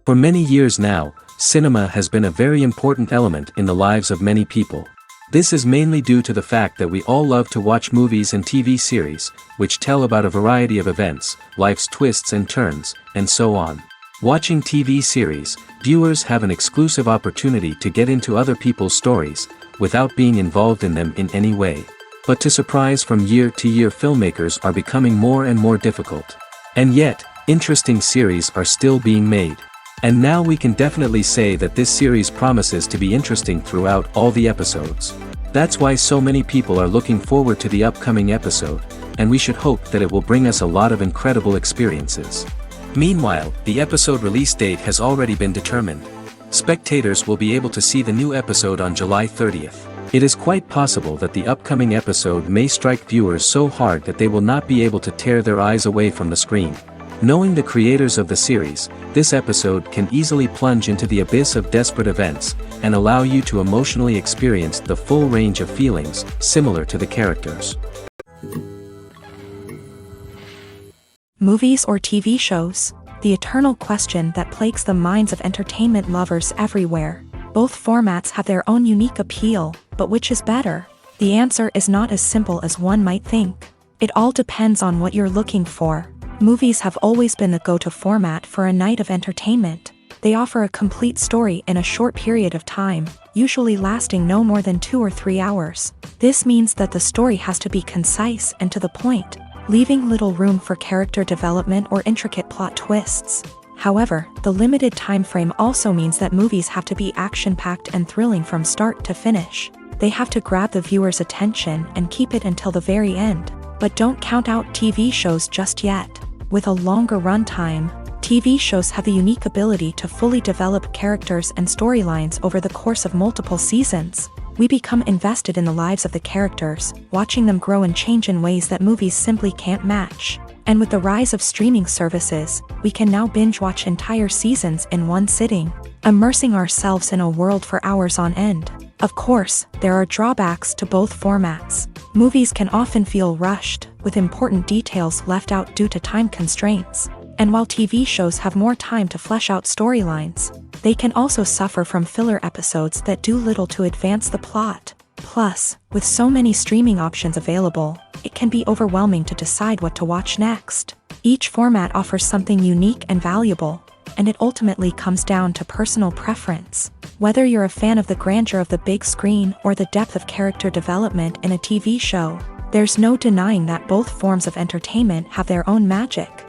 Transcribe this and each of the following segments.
For many years now, cinema has been a very important element in the lives of many people. This is mainly due to the fact that we all love to watch movies and TV series, which tell about a variety of events, life's twists and turns, and so on. Watching TV series, viewers have an exclusive opportunity to get into other people's stories, without being involved in them in any way. But to surprise from year to year, filmmakers are becoming more and more difficult. And yet, interesting series are still being made. And now we can definitely say that this series promises to be interesting throughout all the episodes. That's why so many people are looking forward to the upcoming episode, and we should hope that it will bring us a lot of incredible experiences. Meanwhile, the episode release date has already been determined. Spectators will be able to see the new episode on July 30th. It is quite possible that the upcoming episode may strike viewers so hard that they will not be able to tear their eyes away from the screen. Knowing the creators of the series, this episode can easily plunge into the abyss of desperate events, and allow you to emotionally experience the full range of feelings, similar to the characters. Movies or TV shows? The eternal question that plagues the minds of entertainment lovers everywhere. Both formats have their own unique appeal, but which is better? The answer is not as simple as one might think. It all depends on what you're looking for. Movies have always been the go-to format for a night of entertainment. They offer a complete story in a short period of time, usually lasting no more than 2 or 3 hours. This means that the story has to be concise and to the point, leaving little room for character development or intricate plot twists. However, the limited time frame also means that movies have to be action-packed and thrilling from start to finish. They have to grab the viewer's attention and keep it until the very end. But don't count out TV shows just yet. With a longer runtime, TV shows have the unique ability to fully develop characters and storylines over the course of multiple seasons. We become invested in the lives of the characters, watching them grow and change in ways that movies simply can't match. And with the rise of streaming services, we can now binge-watch entire seasons in one sitting, immersing ourselves in a world for hours on end. Of course, there are drawbacks to both formats. Movies can often feel rushed, with important details left out due to time constraints. And while TV shows have more time to flesh out storylines, they can also suffer from filler episodes that do little to advance the plot. Plus, with so many streaming options available, it can be overwhelming to decide what to watch next. Each format offers something unique and valuable, and it ultimately comes down to personal preference. Whether you're a fan of the grandeur of the big screen or the depth of character development in a TV show, there's no denying that both forms of entertainment have their own magic.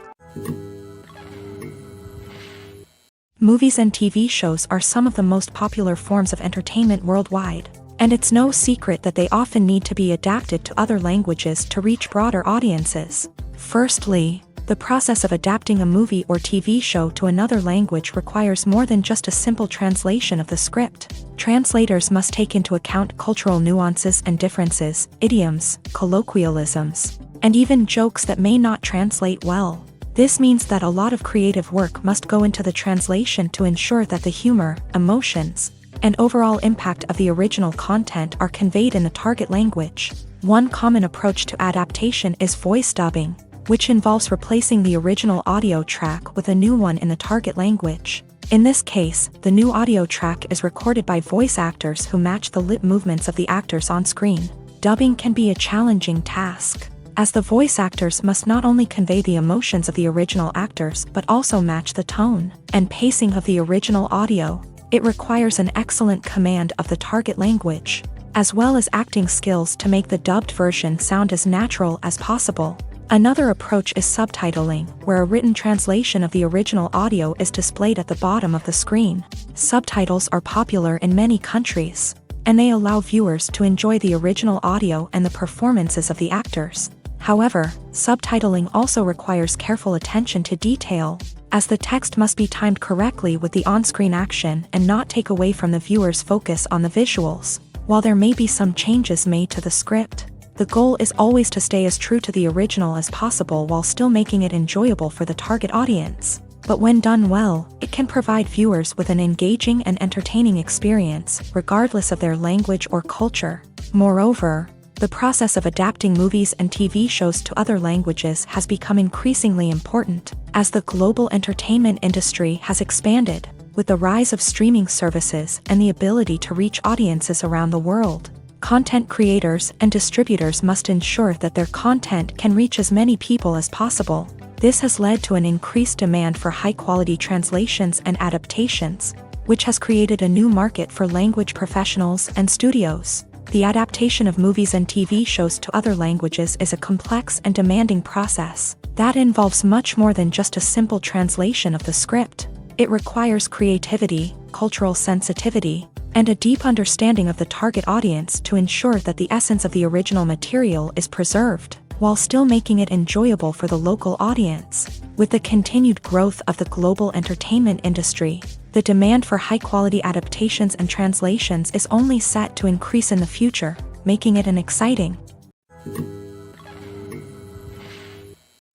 Movies and TV shows are some of the most popular forms of entertainment worldwide, and it's no secret that they often need to be adapted to other languages to reach broader audiences. Firstly, the process of adapting a movie or TV show to another language requires more than just a simple translation of the script. Translators must take into account cultural nuances and differences, idioms, colloquialisms, and even jokes that may not translate well. This means that a lot of creative work must go into the translation to ensure that the humor, emotions, and overall impact of the original content are conveyed in the target language. One common approach to adaptation is voice dubbing, which involves replacing the original audio track with a new one in the target language. In this case, the new audio track is recorded by voice actors who match the lip movements of the actors on screen. Dubbing can be a challenging task, as the voice actors must not only convey the emotions of the original actors but also match the tone and pacing of the original audio. It requires an excellent command of the target language, as well as acting skills to make the dubbed version sound as natural as possible. Another approach is subtitling, where a written translation of the original audio is displayed at the bottom of the screen. Subtitles are popular in many countries, and they allow viewers to enjoy the original audio and the performances of the actors. However, subtitling also requires careful attention to detail, as the text must be timed correctly with the on-screen action and not take away from the viewer's focus on the visuals. While there may be some changes made to the script, the goal is always to stay as true to the original as possible while still making it enjoyable for the target audience. But when done well, it can provide viewers with an engaging and entertaining experience, regardless of their language or culture. Moreover, The process of adapting movies and TV shows to other languages has become increasingly important as the global entertainment industry has expanded, with the rise of streaming services and the ability to reach audiences around the world. Content creators and distributors must ensure that their content can reach as many people as possible. This has led to an increased demand for high-quality translations and adaptations, which has created a new market for language professionals and studios. The adaptation of movies and TV shows to other languages is a complex and demanding process that involves much more than just a simple translation of the script. It requires creativity, cultural sensitivity, and a deep understanding of the target audience to ensure that the essence of the original material is preserved, while still making it enjoyable for the local audience. With the continued growth of the global entertainment industry, the demand for high-quality adaptations and translations is only set to increase in the future, making it an exciting.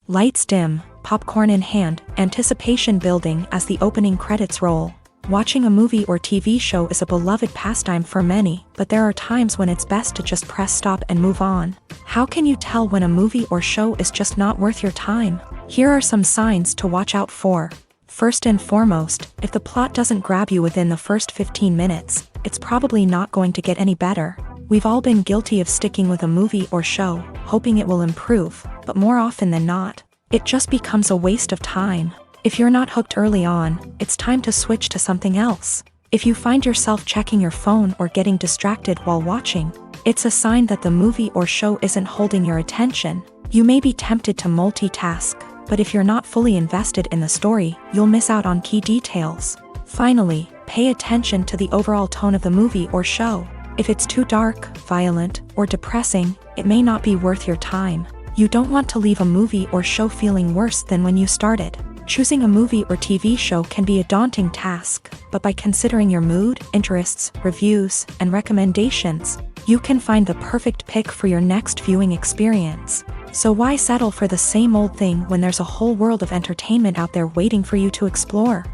Lights dim, popcorn in hand, anticipation building as the opening credits roll. Watching a movie or TV show is a beloved pastime for many, but there are times when it's best to just press stop and move on. How can you tell when a movie or show is just not worth your time? Here are some signs to watch out for. First and foremost, if the plot doesn't grab you within the first 15 minutes, it's probably not going to get any better. We've all been guilty of sticking with a movie or show, hoping it will improve, but more often than not, it just becomes a waste of time. If you're not hooked early on, it's time to switch to something else. If you find yourself checking your phone or getting distracted while watching, it's a sign that the movie or show isn't holding your attention. You may be tempted to multitask, but if you're not fully invested in the story, you'll miss out on key details. Finally, pay attention to the overall tone of the movie or show. If it's too dark, violent, or depressing, it may not be worth your time. You don't want to leave a movie or show feeling worse than when you started. Choosing a movie or TV show can be a daunting task, but by considering your mood, interests, reviews, and recommendations, you can find the perfect pick for your next viewing experience. So why settle for the same old thing when there's a whole world of entertainment out there waiting for you to explore?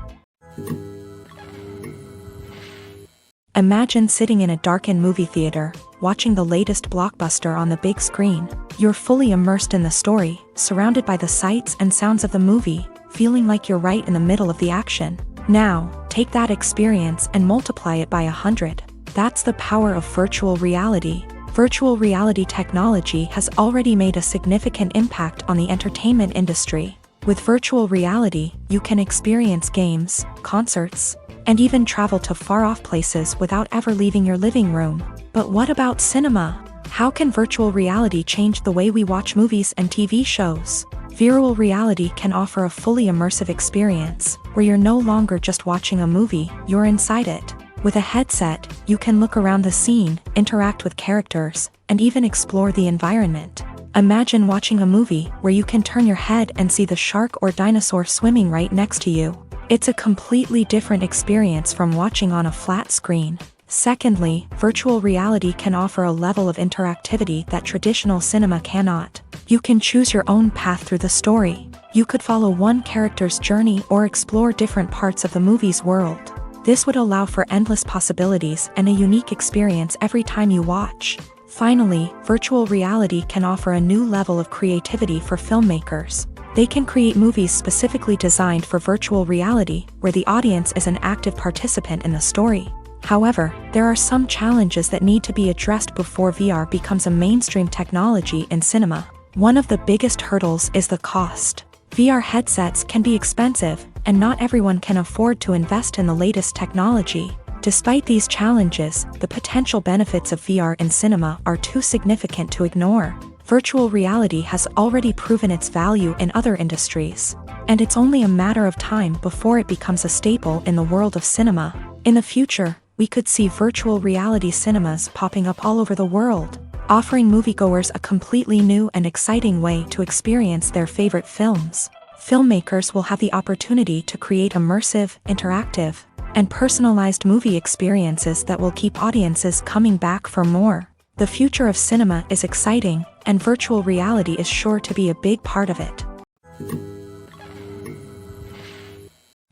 Imagine sitting in a darkened movie theater, watching the latest blockbuster on the big screen. You're fully immersed in the story, surrounded by the sights and sounds of the movie, feeling like you're right in the middle of the action. Now, take that experience and multiply it by 100. That's the power of virtual reality. Virtual reality technology has already made a significant impact on the entertainment industry. With virtual reality, you can experience games, concerts, and even travel to far-off places without ever leaving your living room. But what about cinema? How can virtual reality change the way we watch movies and TV shows? Virtual reality can offer a fully immersive experience, where you're no longer just watching a movie, you're inside it. With a headset, you can look around the scene, interact with characters, and even explore the environment. Imagine watching a movie where you can turn your head and see the shark or dinosaur swimming right next to you. It's a completely different experience from watching on a flat screen. Secondly, virtual reality can offer a level of interactivity that traditional cinema cannot. You can choose your own path through the story. You could follow one character's journey or explore different parts of the movie's world. This would allow for endless possibilities and a unique experience every time you watch. Finally, virtual reality can offer a new level of creativity for filmmakers. They can create movies specifically designed for virtual reality, where the audience is an active participant in the story. However, there are some challenges that need to be addressed before VR becomes a mainstream technology in cinema. One of the biggest hurdles is the cost. VR headsets can be expensive, and not everyone can afford to invest in the latest technology. Despite these challenges, the potential benefits of VR in cinema are too significant to ignore. Virtual reality has already proven its value in other industries, and it's only a matter of time before it becomes a staple in the world of cinema. In the future, we could see virtual reality cinemas popping up all over the world, offering moviegoers a completely new and exciting way to experience their favorite films. Filmmakers will have the opportunity to create immersive, interactive, and personalized movie experiences that will keep audiences coming back for more. The future of cinema is exciting, and virtual reality is sure to be a big part of it.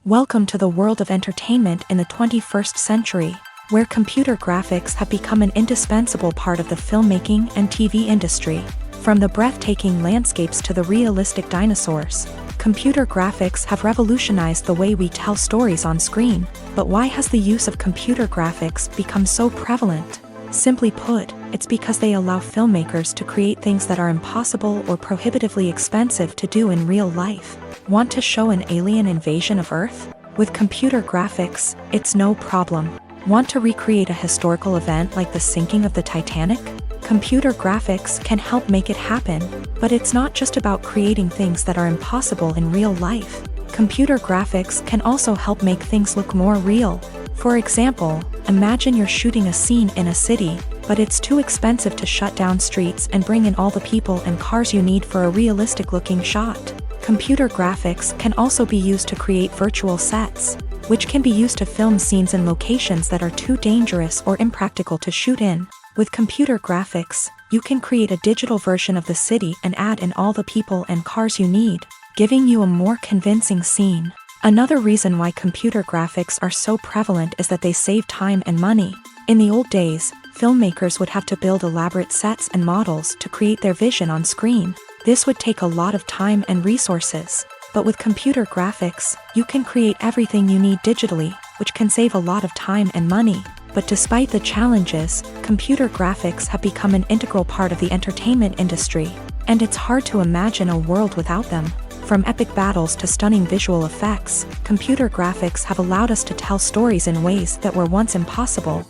Welcome to the world of entertainment in the 21st century. where computer graphics have become an indispensable part of the filmmaking and TV industry. From the breathtaking landscapes to the realistic dinosaurs, computer graphics have revolutionized the way we tell stories on screen. But why has the use of computer graphics become so prevalent? Simply put, it's because they allow filmmakers to create things that are impossible or prohibitively expensive to do in real life. Want to show an alien invasion of Earth? With computer graphics, it's no problem. Want to recreate a historical event like the sinking of the Titanic? Computer graphics can help make it happen, but it's not just about creating things that are impossible in real life. Computer graphics can also help make things look more real. For example, imagine you're shooting a scene in a city, but it's too expensive to shut down streets and bring in all the people and cars you need for a realistic-looking shot. Computer graphics can also be used to create virtual sets, which can be used to film scenes in locations that are too dangerous or impractical to shoot in. With computer graphics, you can create a digital version of the city and add in all the people and cars you need, giving you a more convincing scene. Another reason why computer graphics are so prevalent is that they save time and money. In the old days, filmmakers would have to build elaborate sets and models to create their vision on screen. This would take a lot of time and resources. But with computer graphics, you can create everything you need digitally, which can save a lot of time and money. But despite the challenges, computer graphics have become an integral part of the entertainment industry, and it's hard to imagine a world without them. From epic battles to stunning visual effects, computer graphics have allowed us to tell stories in ways that were once impossible.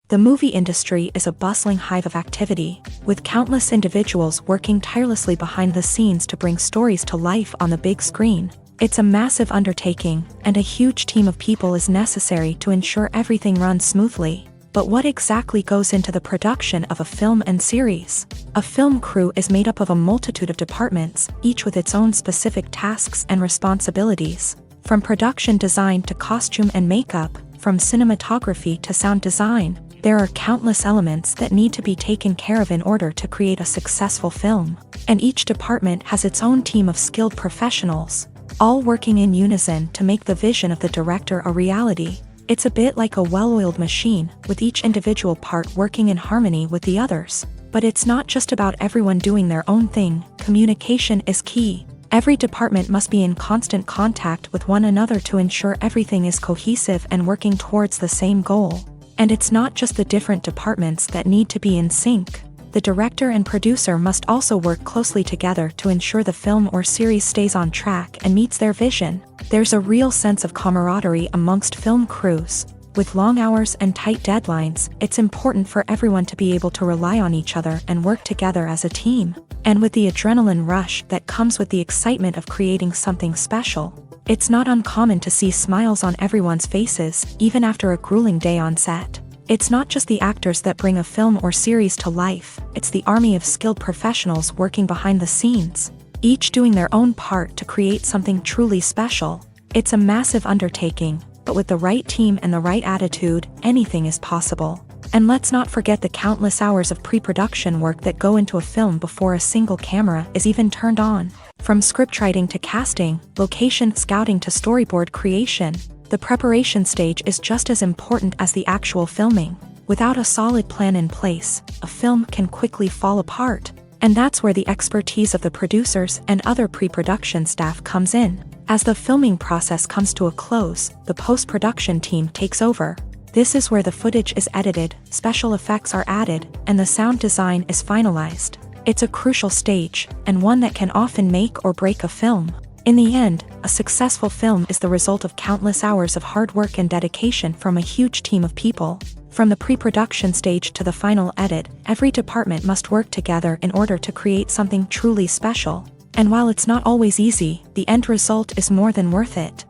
The movie industry is a bustling hive of activity, with countless individuals working tirelessly behind the scenes to bring stories to life on the big screen. It's a massive undertaking, and a huge team of people is necessary to ensure everything runs smoothly. But what exactly goes into the production of a film and series? A film crew is made up of a multitude of departments, each with its own specific tasks and responsibilities. From production design to costume and makeup, from cinematography to sound design, there are countless elements that need to be taken care of in order to create a successful film. And each department has its own team of skilled professionals, all working in unison to make the vision of the director a reality. It's a bit like a well-oiled machine, with each individual part working in harmony with the others. But it's not just about everyone doing their own thing. Communication is key. Every department must be in constant contact with one another to ensure everything is cohesive and working towards the same goal. And it's not just the different departments that need to be in sync. The director and producer must also work closely together to ensure the film or series stays on track and meets their vision. There's a real sense of camaraderie amongst film crews. With long hours and tight deadlines, it's important for everyone to be able to rely on each other and work together as a team. And with the adrenaline rush that comes with the excitement of creating something special, it's not uncommon to see smiles on everyone's faces, even after a grueling day on set. It's not just the actors that bring a film or series to life, it's the army of skilled professionals working behind the scenes, each doing their own part to create something truly special. It's a massive undertaking, but with the right team and the right attitude, anything is possible. And let's not forget the countless hours of pre-production work that go into a film before a single camera is even turned on. From scriptwriting to casting, location scouting to storyboard creation, the preparation stage is just as important as the actual filming. Without a solid plan in place, a film can quickly fall apart. And that's where the expertise of the producers and other pre-production staff comes in. As the filming process comes to a close, the post-production team takes over. This is where the footage is edited, special effects are added, and the sound design is finalized. It's a crucial stage, and one that can often make or break a film. In the end, a successful film is the result of countless hours of hard work and dedication from a huge team of people. From the pre-production stage to the final edit, every department must work together in order to create something truly special. And while it's not always easy, the end result is more than worth it.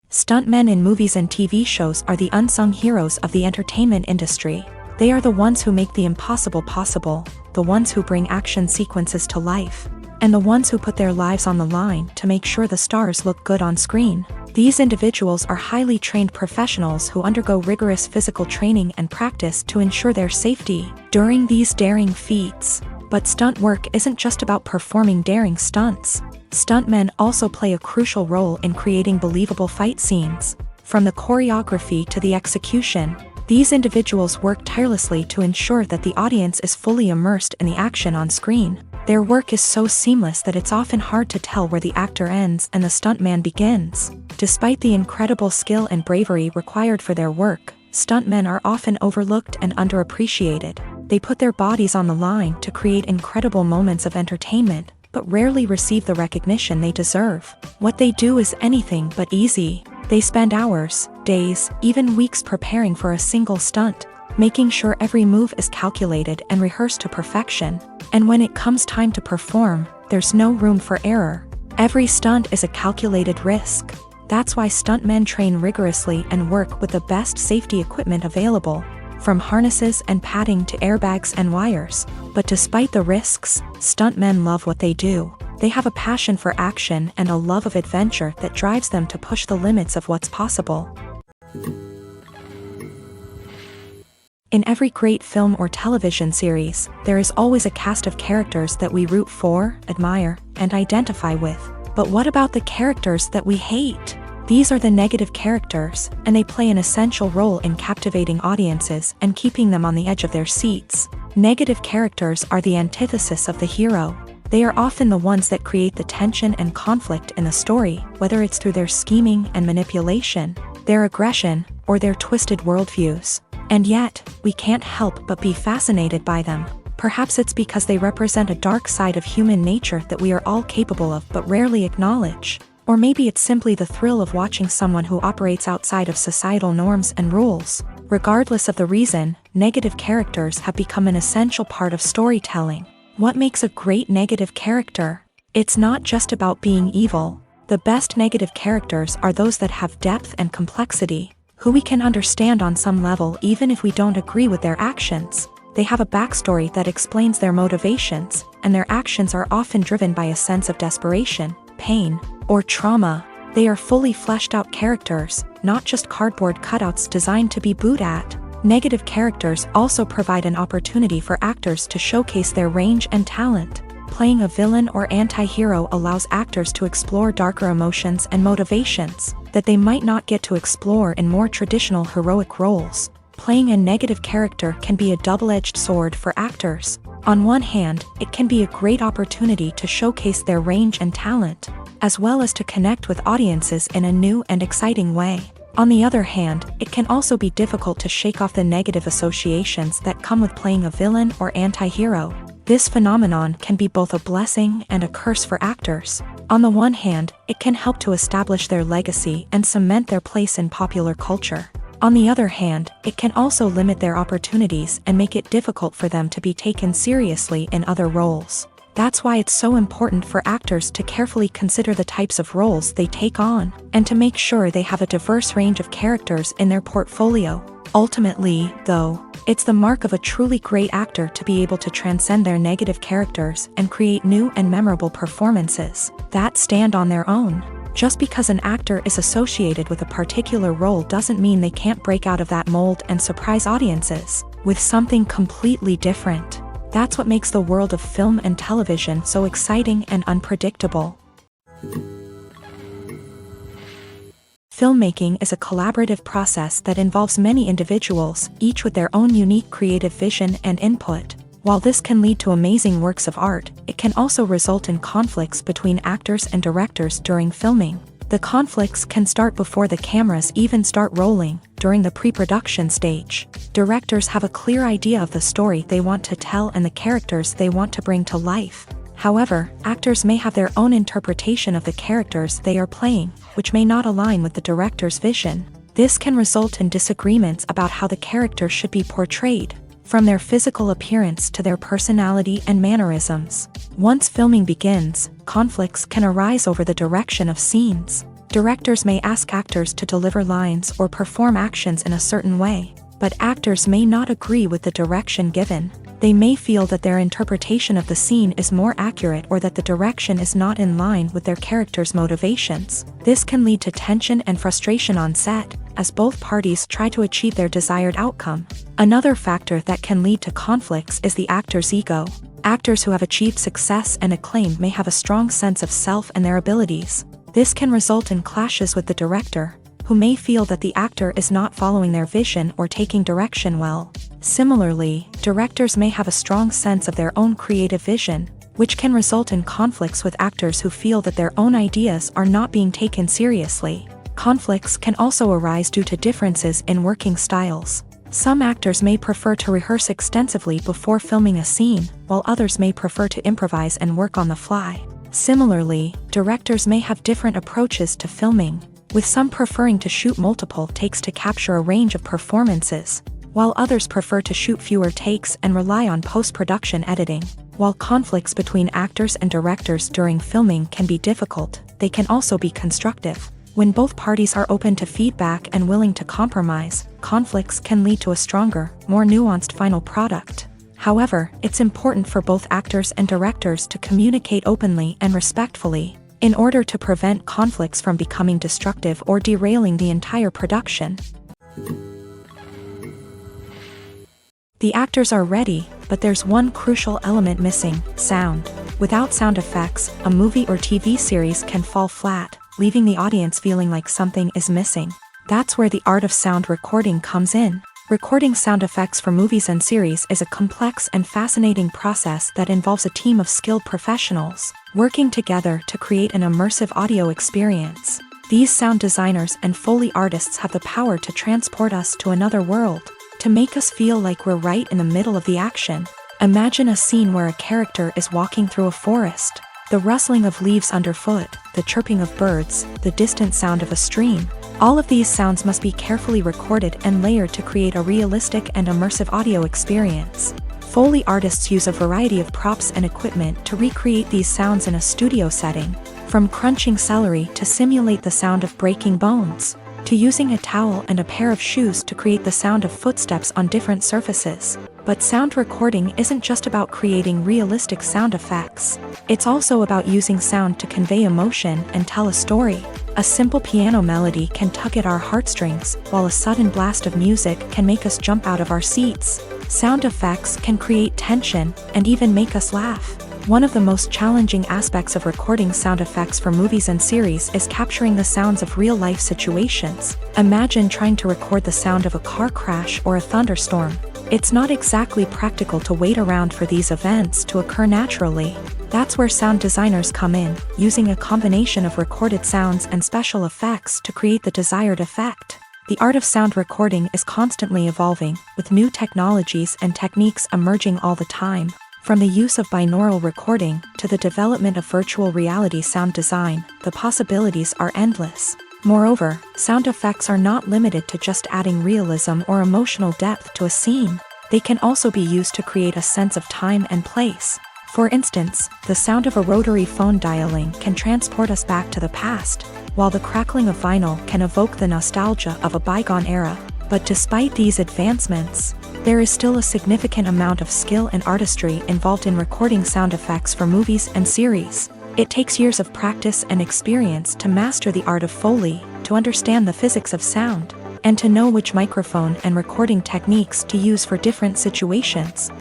Stuntmen in movies and TV shows are the unsung heroes of the entertainment industry. They are the ones who make the impossible possible, the ones who bring action sequences to life, and the ones who put their lives on the line to make sure the stars look good on screen. These individuals are highly trained professionals who undergo rigorous physical training and practice to ensure their safety during these daring feats. But stunt work isn't just about performing daring stunts. Stuntmen also play a crucial role in creating believable fight scenes. From the choreography to the execution, these individuals work tirelessly to ensure that the audience is fully immersed in the action on screen. Their work is so seamless that it's often hard to tell where the actor ends and the stuntman begins. Despite the incredible skill and bravery required for their work, stuntmen are often overlooked and underappreciated. They put their bodies on the line to create incredible moments of entertainment, but rarely receive the recognition they deserve. What they do is anything but easy. They spend hours, days, even weeks preparing for a single stunt, making sure every move is calculated and rehearsed to perfection. And when it comes time to perform, there's no room for error. Every stunt is a calculated risk. That's why stuntmen train rigorously and work with the best safety equipment available, from harnesses and padding to airbags and wires. But despite the risks, stuntmen love what they do. They have a passion for action and a love of adventure that drives them to push the limits of what's possible. In every great film or television series, there is always a cast of characters that we root for, admire, and identify with. But what about the characters that we hate? These are the negative characters, and they play an essential role in captivating audiences and keeping them on the edge of their seats. Negative characters are the antithesis of the hero. They are often the ones that create the tension and conflict in the story, whether it's through their scheming and manipulation, their aggression, or their twisted worldviews. And yet, we can't help but be fascinated by them. Perhaps it's because they represent a dark side of human nature that we are all capable of but rarely acknowledge. Or maybe it's simply the thrill of watching someone who operates outside of societal norms and rules. Regardless of the reason, negative characters have become an essential part of storytelling. What makes a great negative character? It's not just about being evil. The best negative characters are those that have depth and complexity, who we can understand on some level even if we don't agree with their actions. They have a backstory that explains their motivations, and their actions are often driven by a sense of desperation, pain, or trauma. They are fully fleshed out characters, not just cardboard cutouts designed to be booed at. Negative characters also provide an opportunity for actors to showcase their range and talent. Playing a villain or anti-hero allows actors to explore darker emotions and motivations that they might not get to explore in more traditional heroic roles. Playing a negative character can be a double-edged sword for actors. On one hand, it can be a great opportunity to showcase their range and talent, as well as to connect with audiences in a new and exciting way. On the other hand, it can also be difficult to shake off the negative associations that come with playing a villain or anti-hero. This phenomenon can be both a blessing and a curse for actors. On the one hand, it can help to establish their legacy and cement their place in popular culture. On the other hand, it can also limit their opportunities and make it difficult for them to be taken seriously in other roles. That's why it's so important for actors to carefully consider the types of roles they take on, and to make sure they have a diverse range of characters in their portfolio. Ultimately, though, it's the mark of a truly great actor to be able to transcend their negative characters and create new and memorable performances that stand on their own. Just because an actor is associated with a particular role doesn't mean they can't break out of that mold and surprise audiences with something completely different. That's what makes the world of film and television so exciting and unpredictable. Filmmaking is a collaborative process that involves many individuals, each with their own unique creative vision and input. While this can lead to amazing works of art, it can also result in conflicts between actors and directors during filming. The conflicts can start before the cameras even start rolling, during the pre-production stage. Directors have a clear idea of the story they want to tell and the characters they want to bring to life. However, actors may have their own interpretation of the characters they are playing, which may not align with the director's vision. This can result in disagreements about how the character should be portrayed, from their physical appearance to their personality and mannerisms. Once filming begins, conflicts can arise over the direction of scenes. Directors may ask actors to deliver lines or perform actions in a certain way, but actors may not agree with the direction given. They may feel that their interpretation of the scene is more accurate or that the direction is not in line with their character's motivations. This can lead to tension and frustration on set, as both parties try to achieve their desired outcome. Another factor that can lead to conflicts is the actor's ego. Actors who have achieved success and acclaim may have a strong sense of self and their abilities. This can result in clashes with the director, who may feel that the actor is not following their vision or taking direction well. Similarly, directors may have a strong sense of their own creative vision, which can result in conflicts with actors who feel that their own ideas are not being taken seriously. Conflicts can also arise due to differences in working styles. Some actors may prefer to rehearse extensively before filming a scene, while others may prefer to improvise and work on the fly. Similarly, directors may have different approaches to filming, with some preferring to shoot multiple takes to capture a range of performances, while others prefer to shoot fewer takes and rely on post-production editing. While conflicts between actors and directors during filming can be difficult, they can also be constructive. When both parties are open to feedback and willing to compromise, conflicts can lead to a stronger, more nuanced final product. However, it's important for both actors and directors to communicate openly and respectfully, in order to prevent conflicts from becoming destructive or derailing the entire production. The actors are ready, but there's one crucial element missing: sound. Without sound effects, a movie or TV series can fall flat, leaving the audience feeling like something is missing. That's where the art of sound recording comes in. Recording sound effects for movies and series is a complex and fascinating process that involves a team of skilled professionals working together to create an immersive audio experience. These sound designers and Foley artists have the power to transport us to another world, to make us feel like we're right in the middle of the action. Imagine a scene where a character is walking through a forest. The rustling of leaves underfoot, the chirping of birds, the distant sound of a stream. All of these sounds must be carefully recorded and layered to create a realistic and immersive audio experience. Foley artists use a variety of props and equipment to recreate these sounds in a studio setting, from crunching celery to simulate the sound of breaking bones, to using a towel and a pair of shoes to create the sound of footsteps on different surfaces. But sound recording isn't just about creating realistic sound effects. It's also about using sound to convey emotion and tell a story. A simple piano melody can tug at our heartstrings, while a sudden blast of music can make us jump out of our seats. Sound effects can create tension and even make us laugh. One of the most challenging aspects of recording sound effects for movies and series is capturing the sounds of real-life situations. Imagine trying to record the sound of a car crash or a thunderstorm. It's not exactly practical to wait around for these events to occur naturally. That's where sound designers come in, using a combination of recorded sounds and special effects to create the desired effect. The art of sound recording is constantly evolving, with new technologies and techniques emerging all the time. From the use of binaural recording to the development of virtual reality sound design, the possibilities are endless. Moreover, sound effects are not limited to just adding realism or emotional depth to a scene. They can also be used to create a sense of time and place. For instance, the sound of a rotary phone dialing can transport us back to the past, while the crackling of vinyl can evoke the nostalgia of a bygone era. But despite these advancements, there is still a significant amount of skill and artistry involved in recording sound effects for movies and series. It takes years of practice and experience to master the art of Foley, to understand the physics of sound, and to know which microphone and recording techniques to use for different situations.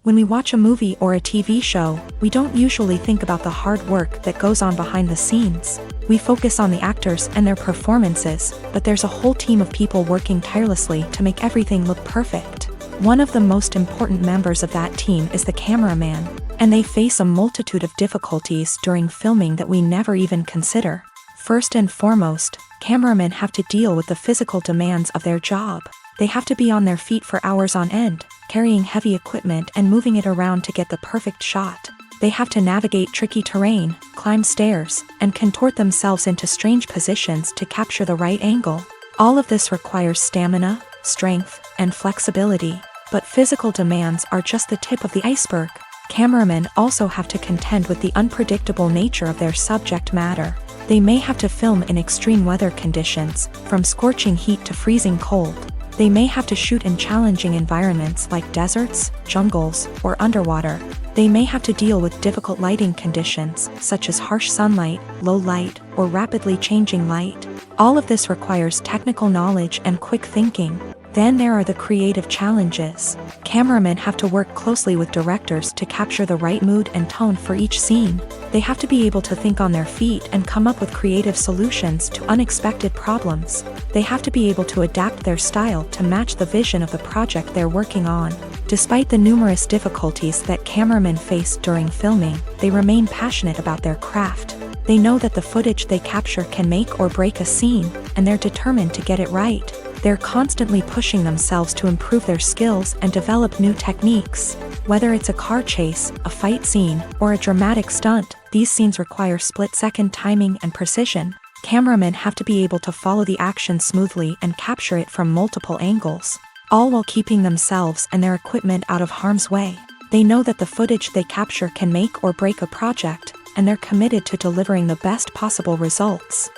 When we watch a movie or a TV show, we don't usually think about the hard work that goes on behind the scenes. We focus on the actors and their performances, but there's a whole team of people working tirelessly to make everything look perfect. One of the most important members of that team is the cameraman, and they face a multitude of difficulties during filming that we never even consider. First and foremost, cameramen have to deal with the physical demands of their job. They have to be on their feet for hours on end, carrying heavy equipment and moving it around to get the perfect shot. They have to navigate tricky terrain, climb stairs, and contort themselves into strange positions to capture the right angle. All of this requires stamina, strength, and flexibility. But physical demands are just the tip of the iceberg. Cameramen also have to contend with the unpredictable nature of their subject matter. They may have to film in extreme weather conditions, from scorching heat to freezing cold. They may have to shoot in challenging environments like deserts, jungles, or underwater. They may have to deal with difficult lighting conditions, such as harsh sunlight, low light, or rapidly changing light. All of this requires technical knowledge and quick thinking. Then there are the creative challenges. Cameramen have to work closely with directors to capture the right mood and tone for each scene. They have to be able to think on their feet and come up with creative solutions to unexpected problems. They have to be able to adapt their style to match the vision of the project they're working on. Despite the numerous difficulties that cameramen face during filming, they remain passionate about their craft. They know that the footage they capture can make or break a scene, and they're determined to get it right. They're constantly pushing themselves to improve their skills and develop new techniques. Whether it's a car chase, a fight scene, or a dramatic stunt, these scenes require split-second timing and precision. Cameramen have to be able to follow the action smoothly and capture it from multiple angles, all while keeping themselves and their equipment out of harm's way. They know that the footage they capture can make or break a project, and they're committed to delivering the best possible results.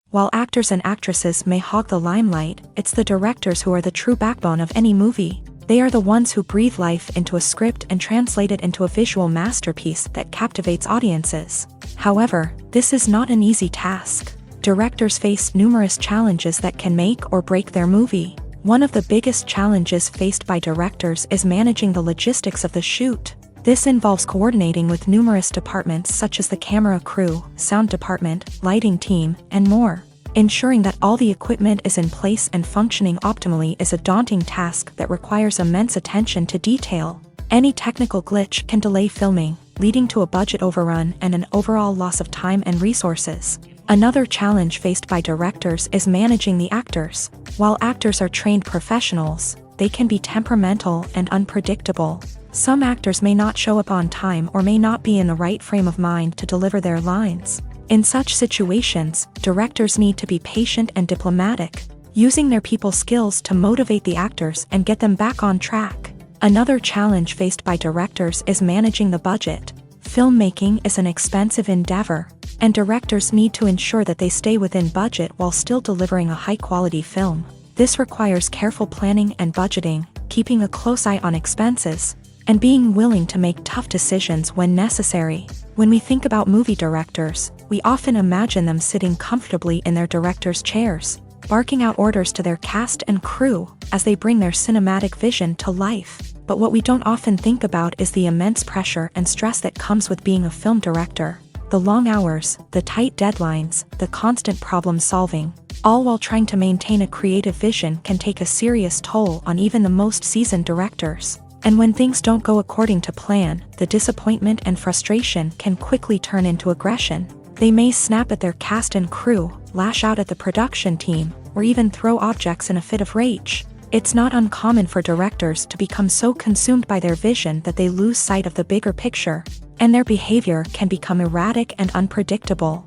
While actors and actresses may hog the limelight, it's the directors who are the true backbone of any movie. They are the ones who breathe life into a script and translate it into a visual masterpiece that captivates audiences. However, this is not an easy task. Directors face numerous challenges that can make or break their movie. One of the biggest challenges faced by directors is managing the logistics of the shoot. This involves coordinating with numerous departments such as the camera crew, sound department, lighting team, and more. Ensuring that all the equipment is in place and functioning optimally is a daunting task that requires immense attention to detail. Any technical glitch can delay filming, leading to a budget overrun and an overall loss of time and resources. Another challenge faced by directors is managing the actors. While actors are trained professionals, they can be temperamental and unpredictable. Some actors may not show up on time or may not be in the right frame of mind to deliver their lines. In such situations, directors need to be patient and diplomatic, using their people skills to motivate the actors and get them back on track. Another challenge faced by directors is managing the budget. Filmmaking is an expensive endeavor, and directors need to ensure that they stay within budget while still delivering a high-quality film. This requires careful planning and budgeting, keeping a close eye on expenses, and being willing to make tough decisions when necessary. When we think about movie directors, we often imagine them sitting comfortably in their director's chairs, barking out orders to their cast and crew as they bring their cinematic vision to life. But what we don't often think about is the immense pressure and stress that comes with being a film director. The long hours, the tight deadlines, the constant problem solving, all while trying to maintain a creative vision can take a serious toll on even the most seasoned directors. And when things don't go according to plan, the disappointment and frustration can quickly turn into aggression. They may snap at their cast and crew, lash out at the production team, or even throw objects in a fit of rage. It's not uncommon for directors to become so consumed by their vision that they lose sight of the bigger picture, and their behavior can become erratic and unpredictable.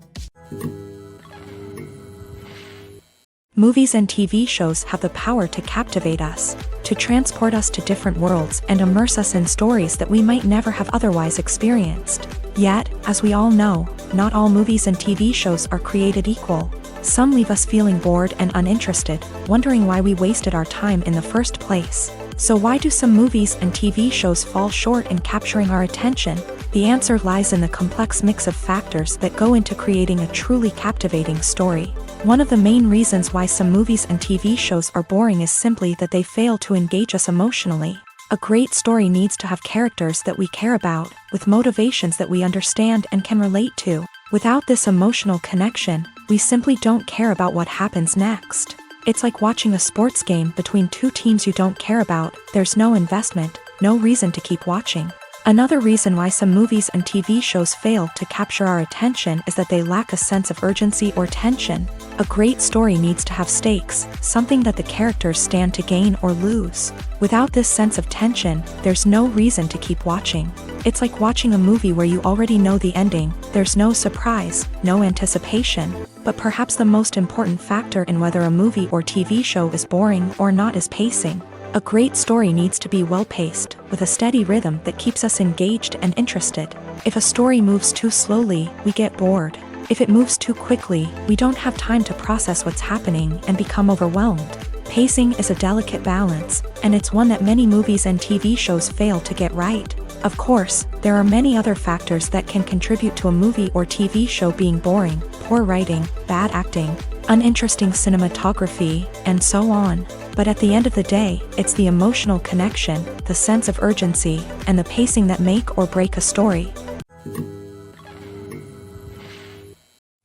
Movies and TV shows have the power to captivate us, to transport us to different worlds and immerse us in stories that we might never have otherwise experienced. Yet, as we all know, not all movies and TV shows are created equal. Some leave us feeling bored and uninterested, wondering why we wasted our time in the first place. So why do some movies and TV shows fall short in capturing our attention? The answer lies in the complex mix of factors that go into creating a truly captivating story. One of the main reasons why some movies and TV shows are boring is simply that they fail to engage us emotionally. A great story needs to have characters that we care about, with motivations that we understand and can relate to. Without this emotional connection, we simply don't care about what happens next. It's like watching a sports game between two teams you don't care about. There's no investment, no reason to keep watching. Another reason why some movies and TV shows fail to capture our attention is that they lack a sense of urgency or tension. A great story needs to have stakes, something that the characters stand to gain or lose. Without this sense of tension, there's no reason to keep watching. It's like watching a movie where you already know the ending. There's no surprise, no anticipation. But perhaps the most important factor in whether a movie or TV show is boring or not is pacing. A great story needs to be well-paced, with a steady rhythm that keeps us engaged and interested. If a story moves too slowly, we get bored. If it moves too quickly, we don't have time to process what's happening and become overwhelmed. Pacing is a delicate balance, and it's one that many movies and TV shows fail to get right. Of course, there are many other factors that can contribute to a movie or TV show being boring: poor writing, bad acting, uninteresting cinematography, and so on. But at the end of the day, it's the emotional connection, the sense of urgency, and the pacing that make or break a story.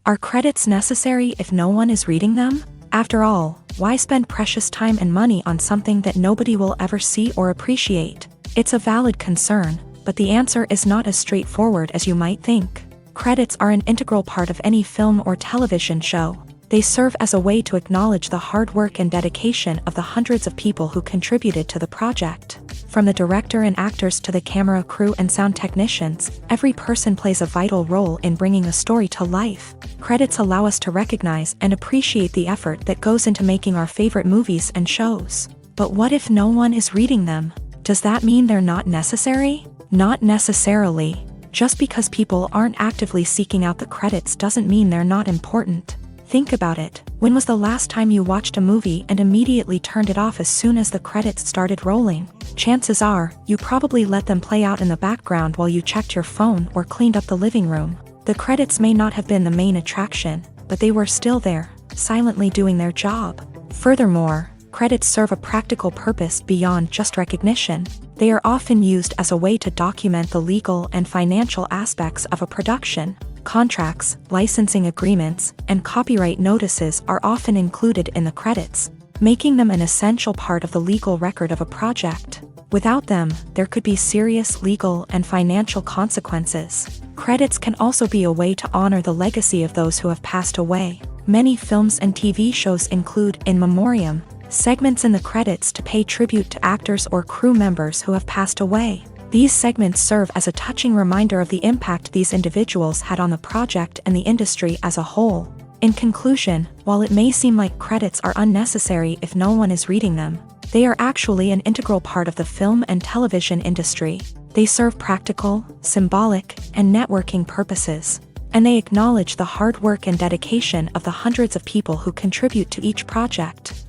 Are credits necessary if no one is reading them? After all, why spend precious time and money on something that nobody will ever see or appreciate? It's a valid concern, but the answer is not as straightforward as you might think. Credits are an integral part of any film or television show. They serve as a way to acknowledge the hard work and dedication of the hundreds of people who contributed to the project. From the director and actors to the camera crew and sound technicians, every person plays a vital role in bringing a story to life. Credits allow us to recognize and appreciate the effort that goes into making our favorite movies and shows. But what if no one is reading them? Does that mean they're not necessary? Not necessarily. Just because people aren't actively seeking out the credits doesn't mean they're not important. Think about it. When was the last time you watched a movie and immediately turned it off as soon as the credits started rolling? Chances are, you probably let them play out in the background while you checked your phone or cleaned up the living room. The credits may not have been the main attraction, but they were still there, silently doing their job. Furthermore, credits serve a practical purpose beyond just recognition. They are often used as a way to document the legal and financial aspects of a production. Contracts, licensing agreements, and copyright notices are often included in the credits, making them an essential part of the legal record of a project. Without them, there could be serious legal and financial consequences. Credits can also be a way to honor the legacy of those who have passed away. Many films and TV shows include in memoriam segments in the credits to pay tribute to actors or crew members who have passed away. These segments serve as a touching reminder of the impact these individuals had on the project and the industry as a whole. In conclusion, while it may seem like credits are unnecessary if no one is reading them, they are actually an integral part of the film and television industry. They serve practical, symbolic, and networking purposes, and they acknowledge the hard work and dedication of the hundreds of people who contribute to each project.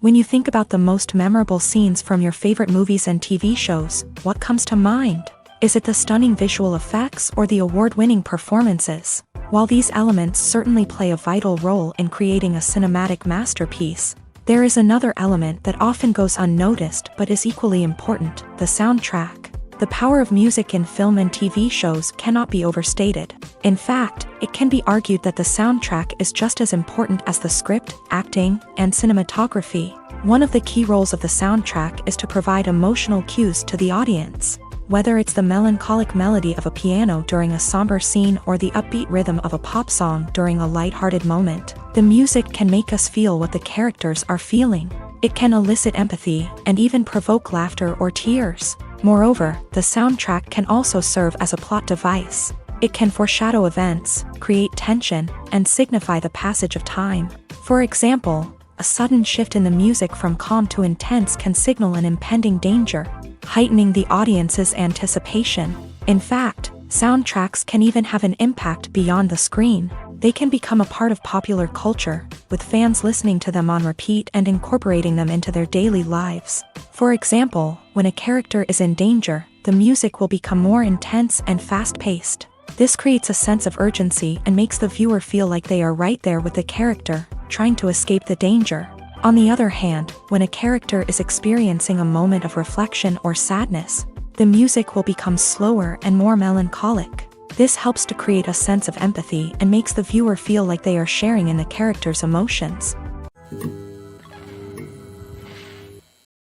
When you think about the most memorable scenes from your favorite movies and TV shows, what comes to mind? Is it the stunning visual effects or the award-winning performances? While these elements certainly play a vital role in creating a cinematic masterpiece, there is another element that often goes unnoticed but is equally important: the soundtrack. The power of music in film and TV shows cannot be overstated. In fact, it can be argued that the soundtrack is just as important as the script, acting, and cinematography. One of the key roles of the soundtrack is to provide emotional cues to the audience. Whether it's the melancholic melody of a piano during a somber scene or the upbeat rhythm of a pop song during a lighthearted moment, the music can make us feel what the characters are feeling. It can elicit empathy and even provoke laughter or tears. Moreover, the soundtrack can also serve as a plot device. It can foreshadow events, create tension, and signify the passage of time. For example, a sudden shift in the music from calm to intense can signal an impending danger, heightening the audience's anticipation. In fact, soundtracks can even have an impact beyond the screen. They can become a part of popular culture, with fans listening to them on repeat and incorporating them into their daily lives. For example, when a character is in danger, the music will become more intense and fast-paced. This creates a sense of urgency and makes the viewer feel like they are right there with the character, trying to escape the danger. On the other hand, when a character is experiencing a moment of reflection or sadness, the music will become slower and more melancholic. This helps to create a sense of empathy and makes the viewer feel like they are sharing in the character's emotions.